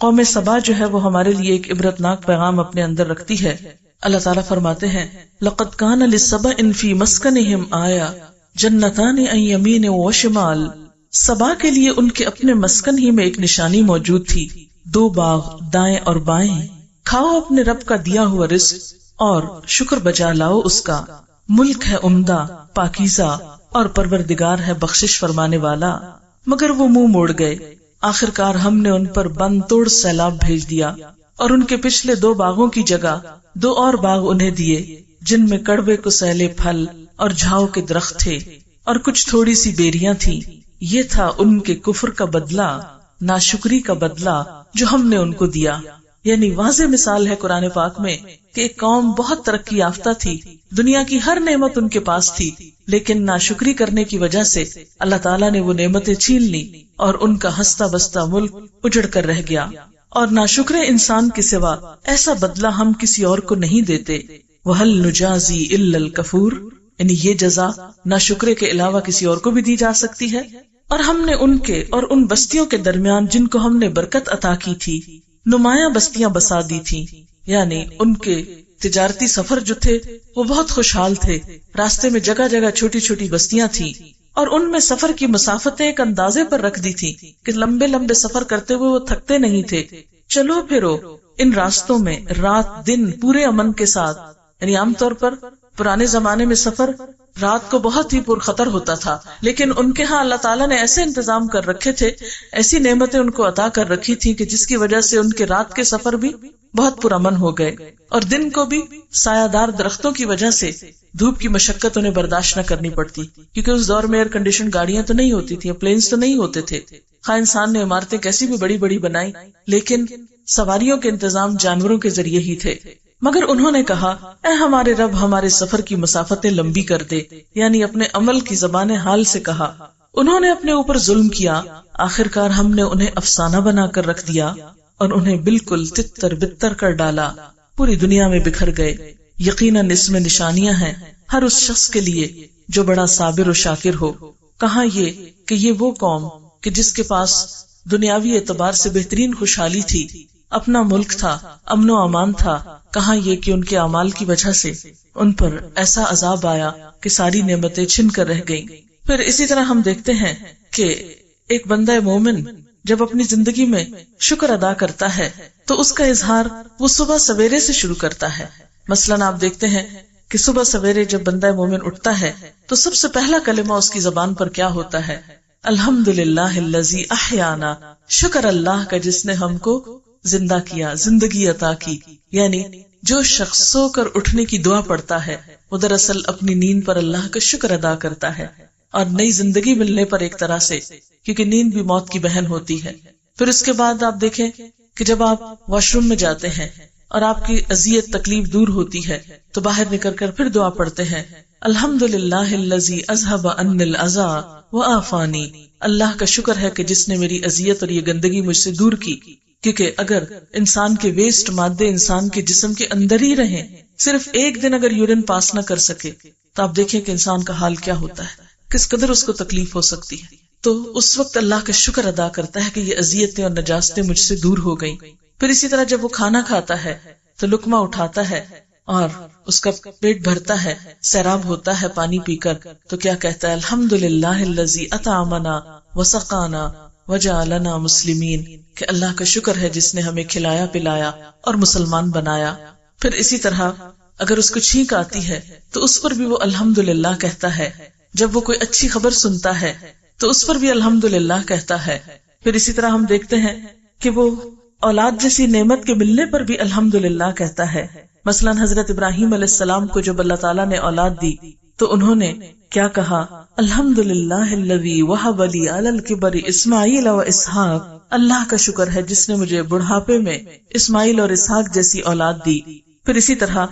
قوم سبا جو ہے وہ ہمارے لیے ایک عبرتناک پیغام اپنے اندر رکھتی ہے. اللہ تعالیٰ فرماتے ہیں لَقَدْ كَانَ لِلسَّبَإٍ فِي مَسْكَنِهِمْ آيَةٌ جَنَّتَانِ عَنْ يَمِينٍ وَشِمَالٍ. سبا کے لیے ان کے اپنے مسکن ہی میں ایک نشانی موجود تھی، 2 باغ دائیں اور بائیں. کھاؤ اپنے رب کا دیا ہوا رزق اور شکر بجا لاؤ اس کا. ملک ہے عمدہ، پاکیزہ اور پروردگار ہے بخشش فرمانے والا. مگر وہ منہ موڑ گئے. آخرکار ہم نے ان پر بند توڑ سیلاب بھیج دیا اور ان کے پچھلے 2 باغوں کی جگہ 2 اور باغ انہیں دیے جن میں کڑوے کو سیلے پھل اور جھاؤ کے درخت تھے اور کچھ تھوڑی سی بیریاں تھیں. یہ تھا ان کے کفر کا بدلہ، ناشکری کا بدلہ جو ہم نے ان کو دیا. یعنی واضح مثال ہے قرآن پاک میں کہ ایک قوم بہت ترقی یافتہ تھی، دنیا کی ہر نعمت ان کے پاس تھی، لیکن ناشکری کرنے کی وجہ سے اللہ تعالیٰ نے وہ نعمتیں چھین لی اور ان کا ہنستا بستا ملک اجڑ کر رہ گیا. اور ناشکر انسان کے سوا ایسا بدلہ ہم کسی اور کو نہیں دیتے. وَهَلْ نُجَازِي إِلَّا الْكَفُورَ، یعنی یہ جزا ناشکرے کے علاوہ کسی اور کو بھی دی جا سکتی ہے. اور ہم نے ان کے اور ان بستیوں کے درمیان جن کو ہم نے برکت عطا کی تھی نمایاں بستیاں بسا دی تھی، یعنی ان کے تجارتی سفر جو تھے وہ بہت خوشحال تھے. راستے میں جگہ جگہ چھوٹی چھوٹی بستیاں تھیں اور ان میں سفر کی مسافتیں ایک اندازے پر رکھ دی تھی کہ لمبے لمبے سفر کرتے ہوئے وہ تھکتے نہیں تھے. چلو پھرو ان راستوں میں رات دن پورے امن کے ساتھ، یعنی عام طور پر پرانے زمانے میں سفر رات کو بہت ہی پرخطر ہوتا تھا، لیکن ان کے ہاں اللہ تعالیٰ نے ایسے انتظام کر رکھے تھے، ایسی نعمتیں ان کو عطا کر رکھی تھی کہ جس کی وجہ سے ان کے رات کے سفر بھی بہت پرامن ہو گئے، اور دن کو بھی سایہ دار درختوں کی وجہ سے دھوپ کی مشقت انہیں برداشت نہ کرنی پڑتی، کیونکہ اس دور میں ایئر کنڈیشن گاڑیاں تو نہیں ہوتی تھیں، پلینز تو نہیں ہوتے تھے. خواہ انسان نے عمارتیں کیسی بھی بڑی بڑی بنائی، لیکن سواریوں کے انتظام جانوروں کے ذریعے ہی تھے. مگر انہوں نے کہا اے ہمارے رب ہمارے سفر کی مسافتیں لمبی کر دے، یعنی اپنے عمل کی زبان حال سے کہا. انہوں نے اپنے اوپر ظلم کیا، آخرکار ہم نے انہیں افسانہ بنا کر رکھ دیا اور انہیں بالکل تتر بتر کر ڈالا، پوری دنیا میں بکھر گئے. یقیناً اس میں نشانیاں ہیں ہر اس شخص کے لیے جو بڑا صابر و شاکر ہو. کہاں یہ کہ یہ وہ قوم کہ جس کے پاس دنیاوی اعتبار سے بہترین خوشحالی تھی، اپنا ملک تھا، امن و امان تھا، کہاں یہ کہ ان کے اعمال کی وجہ سے ان پر ایسا عذاب آیا کہ ساری نعمتیں چھن کر رہ گئیں. پھر اسی طرح ہم دیکھتے ہیں کہ ایک بندہ مومن جب اپنی زندگی میں شکر ادا کرتا ہے تو اس کا اظہار وہ صبح سویرے سے شروع کرتا ہے. مثلاً آپ دیکھتے ہیں کہ صبح سویرے جب بندہ مومن اٹھتا ہے تو سب سے پہلا کلمہ اس کی زبان پر کیا ہوتا ہے؟ الحمدللہ الذی احیانا، شکر اللہ کا جس نے ہم کو زندہ کیا، زندگی عطا کی. یعنی جو شخص سو کر اٹھنے کی دعا پڑھتا ہے وہ دراصل اپنی نیند پر اللہ کا شکر ادا کرتا ہے، اور نئی زندگی ملنے پر ایک طرح سے، کیونکہ نیند بھی موت کی بہن ہوتی ہے. پھر اس کے بعد آپ دیکھیں کہ جب آپ واش روم میں جاتے ہیں اور آپ کی اذیت تکلیف دور ہوتی ہے تو باہر نکل کر پھر دعا پڑھتے ہیں الحمدللہ الذی اذھب عنی الاذی وعافانی، اللہ کا شکر ہے کہ جس نے میری اذیت اور یہ گندگی مجھ سے دور کی. کیونکہ اگر انسان کے ویسٹ مادے انسان کے جسم کے اندر ہی رہیں، صرف ایک دن اگر یورین پاس نہ کر سکے تو آپ دیکھیں کہ انسان کا حال کیا ہوتا ہے، کس قدر اس کو تکلیف ہو سکتی ہے. تو اس وقت اللہ کا شکر ادا کرتا ہے کہ یہ اذیتیں اور نجاستیں مجھ سے دور ہو گئیں. پھر اسی طرح جب وہ کھانا کھاتا ہے تو لقمہ اٹھاتا ہے اور اس کا پیٹ بھرتا ہے، سیراب ہوتا ہے پانی پی کر، تو کیا کہتا ہے الحمدللہ الذی اطعمنا وسقانا وجعلنا مسلمین، کہ اللہ کا شکر ہے جس نے ہمیں کھلایا پلایا اور مسلمان بنایا. پھر اسی طرح اگر اس کو چھینک آتی ہے تو اس پر بھی وہ الحمدللہ کہتا ہے. جب وہ کوئی اچھی خبر سنتا ہے تو اس پر بھی الحمدللہ کہتا ہے. پھر اسی طرح ہم دیکھتے ہیں کہ وہ اولاد جیسی نعمت کے ملنے پر بھی الحمدللہ کہتا ہے. مثلا حضرت ابراہیم علیہ السلام کو جب اللہ تعالیٰ نے اولاد دی تو انہوں نے کیا کہا؟ الحمدللہ الذی وہب لی علی الکبر اسماعیل و اسحاق، اللہ کا شکر ہے جس نے مجھے بڑھاپے میں اسماعیل اور اسحاق جیسی اولاد دی. پھر اسی طرح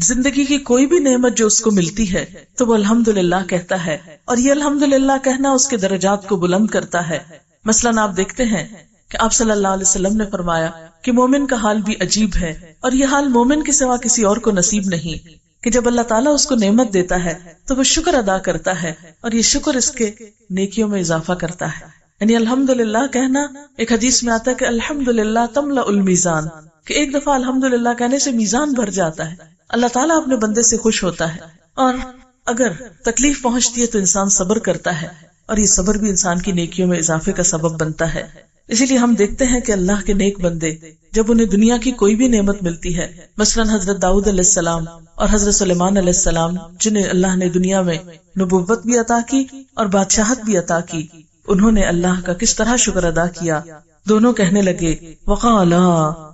زندگی کی کوئی بھی نعمت جو اس کو ملتی ہے تو وہ الحمدللہ کہتا ہے، اور یہ الحمدللہ کہنا اس کے درجات کو بلند کرتا ہے. مثلا آپ دیکھتے ہیں کہ آپ صلی اللہ علیہ وسلم نے فرمایا کہ مومن کا حال بھی عجیب ہے، اور یہ حال مومن کے سوا کسی اور کو نصیب نہیں، کہ جب اللہ تعالیٰ اس کو نعمت دیتا ہے تو وہ شکر ادا کرتا ہے، اور یہ شکر اس کے نیکیوں میں اضافہ کرتا ہے. یعنی الحمدللہ کہنا، ایک حدیث میں آتا ہے کہ الحمدللہ تملأ المیزان، کہ ایک دفعہ الحمدللہ کہنے سے میزان بھر جاتا ہے. اللہ تعالیٰ اپنے بندے سے خوش ہوتا ہے، اور اگر تکلیف پہنچتی ہے تو انسان صبر کرتا ہے، اور یہ صبر بھی انسان کی نیکیوں میں اضافے کا سبب بنتا ہے. اسی لیے ہم دیکھتے ہیں کہ اللہ کے نیک بندے جب انہیں دنیا کی کوئی بھی نعمت ملتی ہے، مثلا حضرت داؤد علیہ السلام اور حضرت سلیمان علیہ السلام جنہیں اللہ نے دنیا میں نبوت بھی عطا کی اور بادشاہت بھی عطا کی، انہوں نے اللہ کا کس طرح شکر ادا کیا. دونوں کہنے لگے وقالا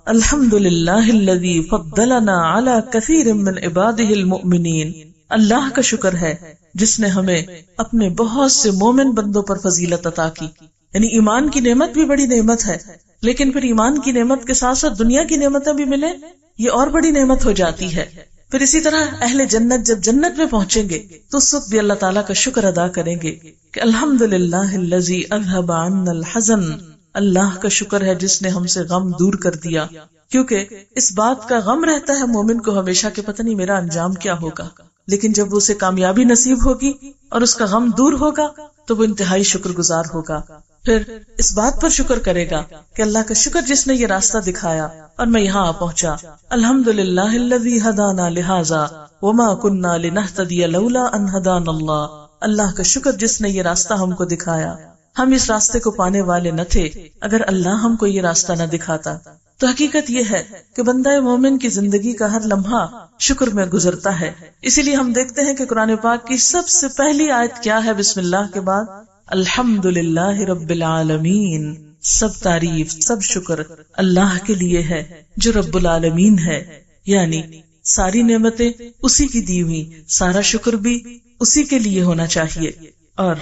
الحمدللہ الذی فضلنا علی کثیر من عبادہ المؤمنین، اللہ کا شکر ہے جس نے ہمیں اپنے بہت سے مومن بندوں پر فضیلت عطا کی. یعنی ایمان کی نعمت بھی بڑی نعمت ہے، لیکن پھر ایمان کی نعمت کے ساتھ ساتھ دنیا کی نعمتیں بھی ملیں، یہ اور بڑی نعمت ہو جاتی ہے. پھر اسی طرح اہل جنت جب جنت میں پہنچیں گے تو اس وقت بھی اللہ تعالیٰ کا شکر ادا کریں گے کہ الحمدللہ الذی اذھب عنا الحزن اللہ کا شکر ہے جس نے ہم سے غم دور کر دیا، کیونکہ اس بات کا غم رہتا ہے مومن کو ہمیشہ کہ پتہ نہیں میرا انجام کیا ہوگا، لیکن جب اسے کامیابی نصیب ہوگی اور اس کا غم دور ہوگا تو وہ انتہائی شکر گزار ہوگا. پھر اس بات پر شکر کرے گا کہ اللہ کا شکر جس نے یہ راستہ دکھایا اور میں یہاں آ پہنچا. الحمدللہ الذی ہدانا لہذا وما کننا لنہتدی لولا ان ہدانا اللہ. اللہ کا شکر جس نے یہ راستہ ہم کو دکھایا، ہم اس راستے کو پانے والے نہ تھے اگر اللہ ہم کو یہ راستہ نہ دکھاتا. تو حقیقت یہ ہے کہ بندہ مومن کی زندگی کا ہر لمحہ شکر میں گزرتا ہے. اسی لیے ہم دیکھتے ہیں کہ قرآن پاک کی سب سے پہلی آیت کیا ہے؟ بسم اللہ کے بعد الحمدللہ رب العالمین. سب تعریف، سب شکر اللہ کے لیے ہے جو رب العالمین ہے، یعنی ساری نعمتیں اسی کی دی ہوئی، سارا شکر بھی اسی کے لیے ہونا چاہیے. اور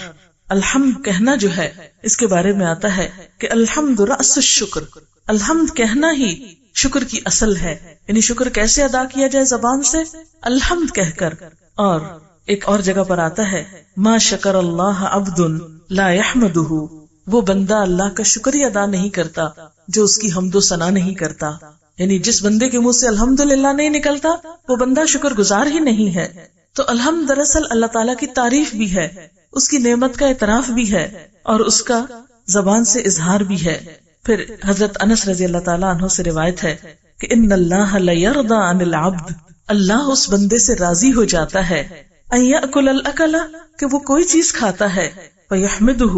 الحمد کہنا جو ہے اس کے بارے میں آتا ہے کہ الحمد رأس الشکر، الحمد کہنا ہی شکر کی اصل ہے. یعنی شکر کیسے ادا کیا جائے؟ زبان سے الحمد کہہ کر. اور ایک اور جگہ پر آتا ہے ما شکر اللہ عبد لا یحمدہ، وہ بندہ اللہ کا شکر ہی ادا نہیں کرتا جو اس کی حمد و ثنا نہیں کرتا. یعنی جس بندے کے منہ سے الحمدللہ نہیں نکلتا وہ بندہ شکر گزار ہی نہیں ہے. تو الحمد دراصل اللہ تعالیٰ کی تعریف بھی ہے، اس کی نعمت کا اعتراف بھی ہے اور اس کا زبان سے اظہار بھی ہے. پھر حضرت انس رضی اللہ تعالیٰ عنہ سے روایت ہے کہ ان اللہ لیرضی عن العبد، اللہ اس بندے سے راضی ہو جاتا ہے ان یأکل الاکل، کہ وہ کوئی چیز کھاتا ہے، فیحمدہ،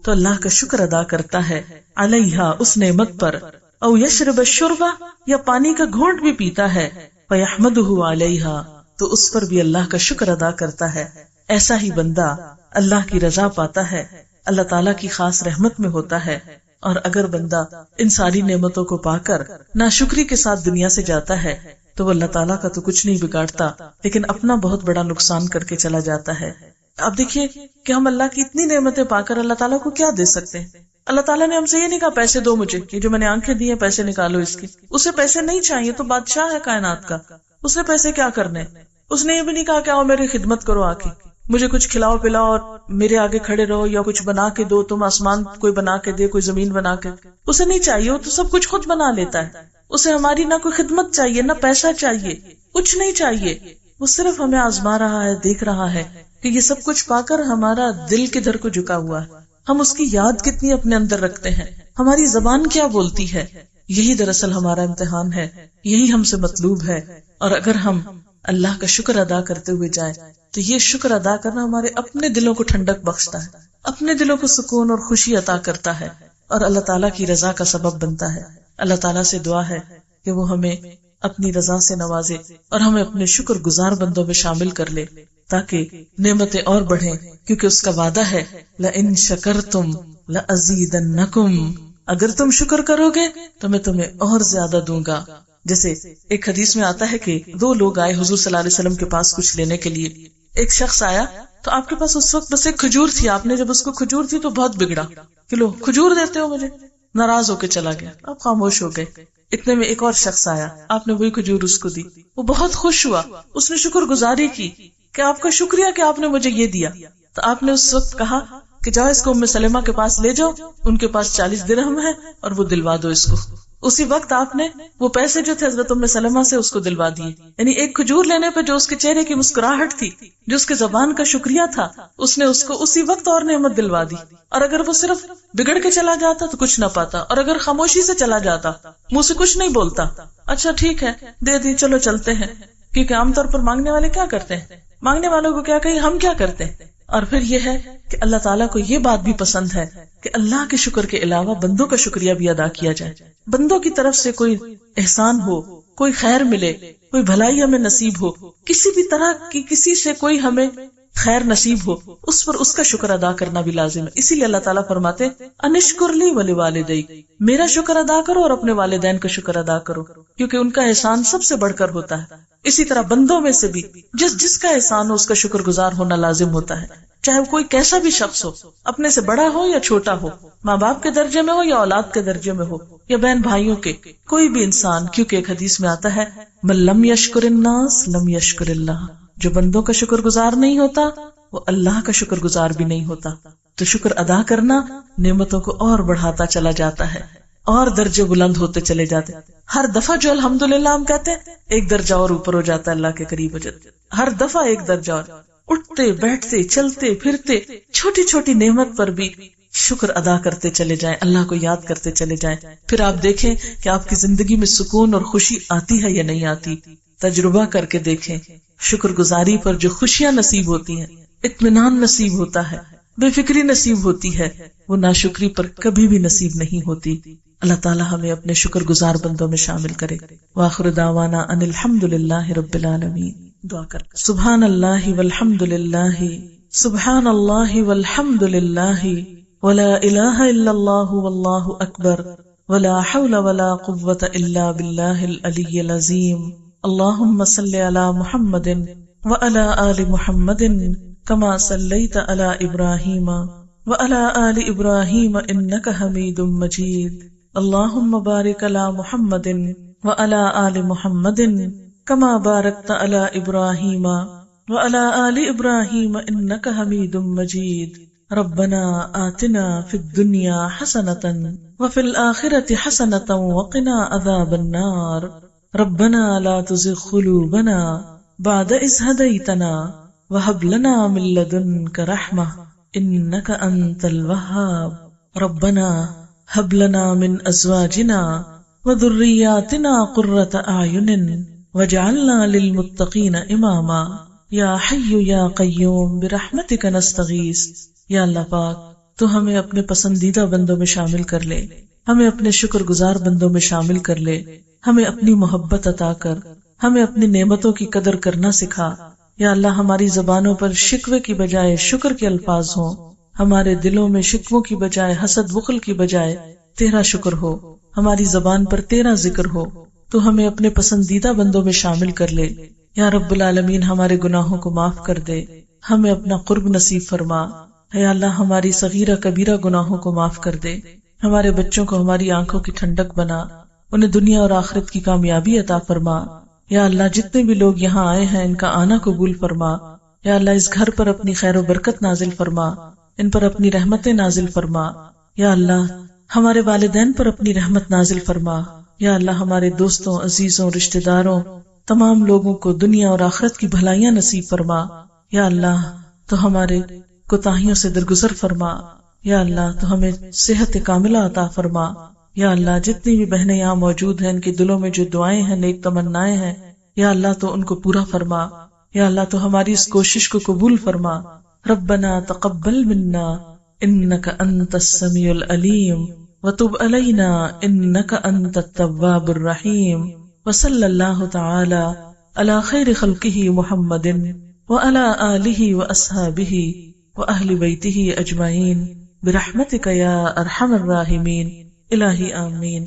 تو اللہ کا شکر ادا کرتا ہے، علیہا، اس نعمت پر، او یشرب الشرب، یا پانی کا گھونٹ بھی پیتا ہے، فیحمدہ علیہا، تو اس پر بھی اللہ کا شکر ادا کرتا ہے. ایسا ہی بندہ اللہ کی رضا پاتا ہے، اللہ تعالیٰ کی خاص رحمت میں ہوتا ہے. اور اگر بندہ ان ساری نعمتوں کو پا کر ناشکری کے ساتھ دنیا سے جاتا ہے تو وہ اللہ تعالیٰ کا تو کچھ نہیں بگاڑتا لیکن اپنا بہت بڑا نقصان کر کے چلا جاتا ہے. اب دیکھیے کہ ہم اللہ کی اتنی نعمتیں پا کر اللہ تعالیٰ کو کیا دے سکتے ہیں. اللہ تعالیٰ نے ہم سے یہ نہیں کہا پیسے دو مجھے، یہ جو میں نے آنکھیں دی ہیں پیسے نکالو اس کی. اسے پیسے نہیں چاہیے، تو بادشاہ ہے کائنات کا، اسے پیسے کیا کرنے. اس نے یہ بھی نہیں کہا کہ آؤ میری خدمت کرو، آ کے مجھے کچھ کھلاؤ پلاؤ اور میرے آگے کھڑے رہو، یا کچھ بنا کے دو، تم آسمان کوئی بنا کے دے، کوئی زمین بنا کے. اسے نہیں چاہیے، وہ تو سب کچھ خود بنا لیتا ہے. اسے ہماری نہ کوئی خدمت چاہیے، نہ پیسہ چاہیے، کچھ نہیں چاہیے. وہ صرف ہمیں آزما رہا ہے، دیکھ رہا ہے کہ یہ سب کچھ پا کر ہمارا دل کدھر کو جھکا ہوا ہے، ہم اس کی یاد کتنی اپنے اندر رکھتے ہیں، ہماری زبان کیا بولتی ہے. یہی دراصل ہمارا امتحان ہے، یہی ہم سے مطلوب ہے. اور اگر ہم اللہ کا شکر ادا کرتے ہوئے جائیں تو یہ شکر ادا کرنا ہمارے اپنے دلوں کو ٹھنڈک بخشتا ہے، اپنے دلوں کو سکون اور خوشی عطا کرتا ہے اور اللہ تعالیٰ کی رضا کا سبب بنتا ہے. اللہ تعالیٰ سے دعا ہے کہ وہ ہمیں اپنی رضا سے نوازے اور ہمیں اپنے شکر گزار بندوں میں شامل کر لے تاکہ نعمتیں اور بڑھیں، کیونکہ اس کا وعدہ ہے لَإِن شَكَرْتُمْ لَأَزِيدَنَّكُمْ، اگر تم شکر کرو گے تو میں تمہیں اور زیادہ دوں گا. جیسے ایک حدیث میں آتا ہے کہ دو لوگ آئے حضور صلی اللہ علیہ وسلم کے پاس کچھ لینے کے لیے. ایک شخص آیا تو آپ کے پاس اس وقت بس ایک کھجور تھی، آپ نے جب اس کو کھجور تھی تو بہت بگڑا کہ لو کھجور دیتے ہو مجھے، ناراض ہو کے چلا گیا، آپ خاموش ہو گئے. اتنے میں ایک اور شخص آیا، آپ نے وہی کھجور اس کو دی، وہ بہت خوش ہوا، اس نے شکر گزاری کی کہ آپ کا شکریہ کہ آپ نے مجھے یہ دیا. تو آپ نے اس وقت کہا کہ جاؤ اس کو ام سلمہ کے پاس لے جاؤ، ان کے پاس 40 درہم ہے اور وہ دلوا دو اس کو. اسی وقت آپ نے وہ پیسے جو تھے حضرت ام سلمہ سے اس کو دلوا دیے. یعنی ایک کھجور لینے پہ جو اس کے چہرے کی مسکراہٹ تھی، جو اس کے زبان کا شکریہ تھا، اس نے اس کو اسی وقت اور نعمت دلوا دی. اور اگر وہ صرف بگڑ کے چلا جاتا تو کچھ نہ پاتا، اور اگر خاموشی سے چلا جاتا، منہ سے کچھ نہیں بولتا، اچھا ٹھیک ہے دے دی، چلو چلتے ہیں، کیونکہ عام طور پر مانگنے والے کیا کرتے ہیں، مانگنے والوں کو کیا کہیں، ہم کیا کرتے ہیں. اور پھر یہ ہے کہ اللہ تعالیٰ کو یہ بات بھی پسند ہے کہ اللہ کے شکر کے علاوہ بندوں کا شکریہ بھی ادا کیا جائے. بندوں کی طرف سے کوئی احسان ہو، کوئی خیر ملے، کوئی بھلائی ہمیں نصیب ہو، کسی بھی طرح کی کسی سے کوئی ہمیں خیر نصیب ہو، اس پر اس کا شکر ادا کرنا بھی لازم ہے. اسی لیے اللہ تعالیٰ فرماتے انشکر لی ولوالدیک، میرا شکر ادا کرو اور اپنے والدین کا شکر ادا کرو، کیونکہ ان کا احسان سب سے بڑھ کر ہوتا ہے. اسی طرح بندوں میں سے بھی جس کا احسان ہو اس کا شکر گزار ہونا لازم ہوتا ہے، چاہے وہ کوئی کیسا بھی شخص ہو، اپنے سے بڑا ہو یا چھوٹا ہو، ماں باپ کے درجے میں ہو یا اولاد کے درجے میں ہو یا بہن بھائیوں کے، کوئی بھی انسان. کیونکہ ایک حدیث میں آتا ہے من لم یشکر الناس لم یشکر اللہ، جو بندوں کا شکر گزار نہیں ہوتا وہ اللہ کا شکر گزار بھی نہیں ہوتا. تو شکر ادا کرنا نعمتوں کو اور بڑھاتا چلا جاتا ہے، اور درجے بلند ہوتے چلے جاتے. ہر دفعہ جو الحمدللہ ہم کہتے ہیں ایک درجہ اور اوپر ہو جاتا ہے، اللہ کے قریب ہو جاتے ہیں. ہر دفعہ ایک درجہ اور. اٹھتے بیٹھتے چلتے پھرتے چھوٹی چھوٹی نعمت پر بھی شکر ادا کرتے چلے جائیں، اللہ کو یاد کرتے چلے جائیں. پھر آپ دیکھیں کہ آپ کی زندگی میں سکون اور خوشی آتی ہے یا نہیں آتی. تجربہ کر کے دیکھیں. شکر گزاری پر جو خوشیاں نصیب ہوتی ہیں، اطمینان نصیب ہوتا ہے، بے فکری نصیب ہوتی ہے، وہ ناشکری پر کبھی بھی نصیب نہیں ہوتی. اللہ تعالی ہمیں اپنے شکر گزار بندوں میں شامل کرے. وآخر دعوانا ان الحمدللہ رب العالمین. دعا کر سبحان اللہ والحمد للہ، سبحان اللہ والحمد للہ، ولا الہ الا اللہ واللہ اکبر، ولا حول ولا قوة الا باللہ العلی العظیم. اللہم صلی علی محمد وعلی آل محمد کما صلیت علی ابراہیم وعلی آل ابراہیم انک حمید مجید. اللہم بارک علی محمد وعلی آل محمد کما بارکت علی ابراہیم وعلی آل ابراہیم انک حمید مجید. ربنا آتنا فی الدنیا حسنۃ وفی الآخرۃ حسنۃ وقنا عذاب النار. ربنا لا تزغ قلوبنا بعد إذ هديتنا وهب لنا من لدنك رحمة إنك أنت الوهاب. ربنا هب لنا من أزواجنا وذرياتنا قرة أعين واجعلنا للمتقين إماما. یا حی یا قیوم برحمتک نستغیث. یا اللہ پاک تو ہمیں اپنے پسندیدہ بندوں میں شامل کر لے، ہمیں اپنے شکر گزار بندوں میں شامل کر لے، ہمیں اپنی محبت عطا کر، ہمیں اپنی نعمتوں کی قدر کرنا سکھا. یا اللہ ہماری زبانوں پر شکوے کی بجائے شکر کے الفاظ ہوں، ہمارے دلوں میں شکووں کی بجائے حسد بخل کی بجائے تیرا شکر ہو، ہماری زبان پر تیرا ذکر ہو. تو ہمیں اپنے پسندیدہ بندوں میں شامل کر لے. یا رب العالمین ہمارے گناہوں کو معاف کر دے، ہمیں اپنا قرب نصیب فرما. اے اللہ ہماری صغیرہ کبیرہ گناہوں کو معاف کر دے. ہمارے بچوں کو ہماری آنکھوں کی ٹھنڈک بنا، انہیں دنیا اور آخرت کی کامیابی عطا فرما. یا اللہ جتنے بھی لوگ یہاں آئے ہیں ان کا آنا قبول فرما. یا اللہ اس گھر پر اپنی خیر و برکت نازل فرما، ان پر اپنی رحمتیں نازل فرما. یا اللہ ہمارے والدین پر اپنی رحمت نازل فرما. یا اللہ ہمارے دوستوں، عزیزوں، رشتہ داروں، تمام لوگوں کو دنیا اور آخرت کی بھلائیاں نصیب فرما. یا اللہ تو ہمارے کوتاہیوں سے درگزر فرما. یا اللہ تو ہمیں صحت کاملہ عطا فرما. یا اللہ جتنی بھی بہنیں یہاں موجود ہیں ان کے دلوں میں جو دعائیں ہیں، نیک تمنائیں ہیں، یا اللہ تو ان کو پورا فرما. یا اللہ تو ہماری اس کوشش کو قبول فرما. ربنا تقبل منا انک انت السمیع العلیم وتب علینا انک انت التواب الرحیم. وصلی اللہ تعالی علی خیر خلقہ محمد وعلی آلہ واصحابہ واہل بیتہ اجمعین برحمتک یا ارحم الراحمین. الہی آمین.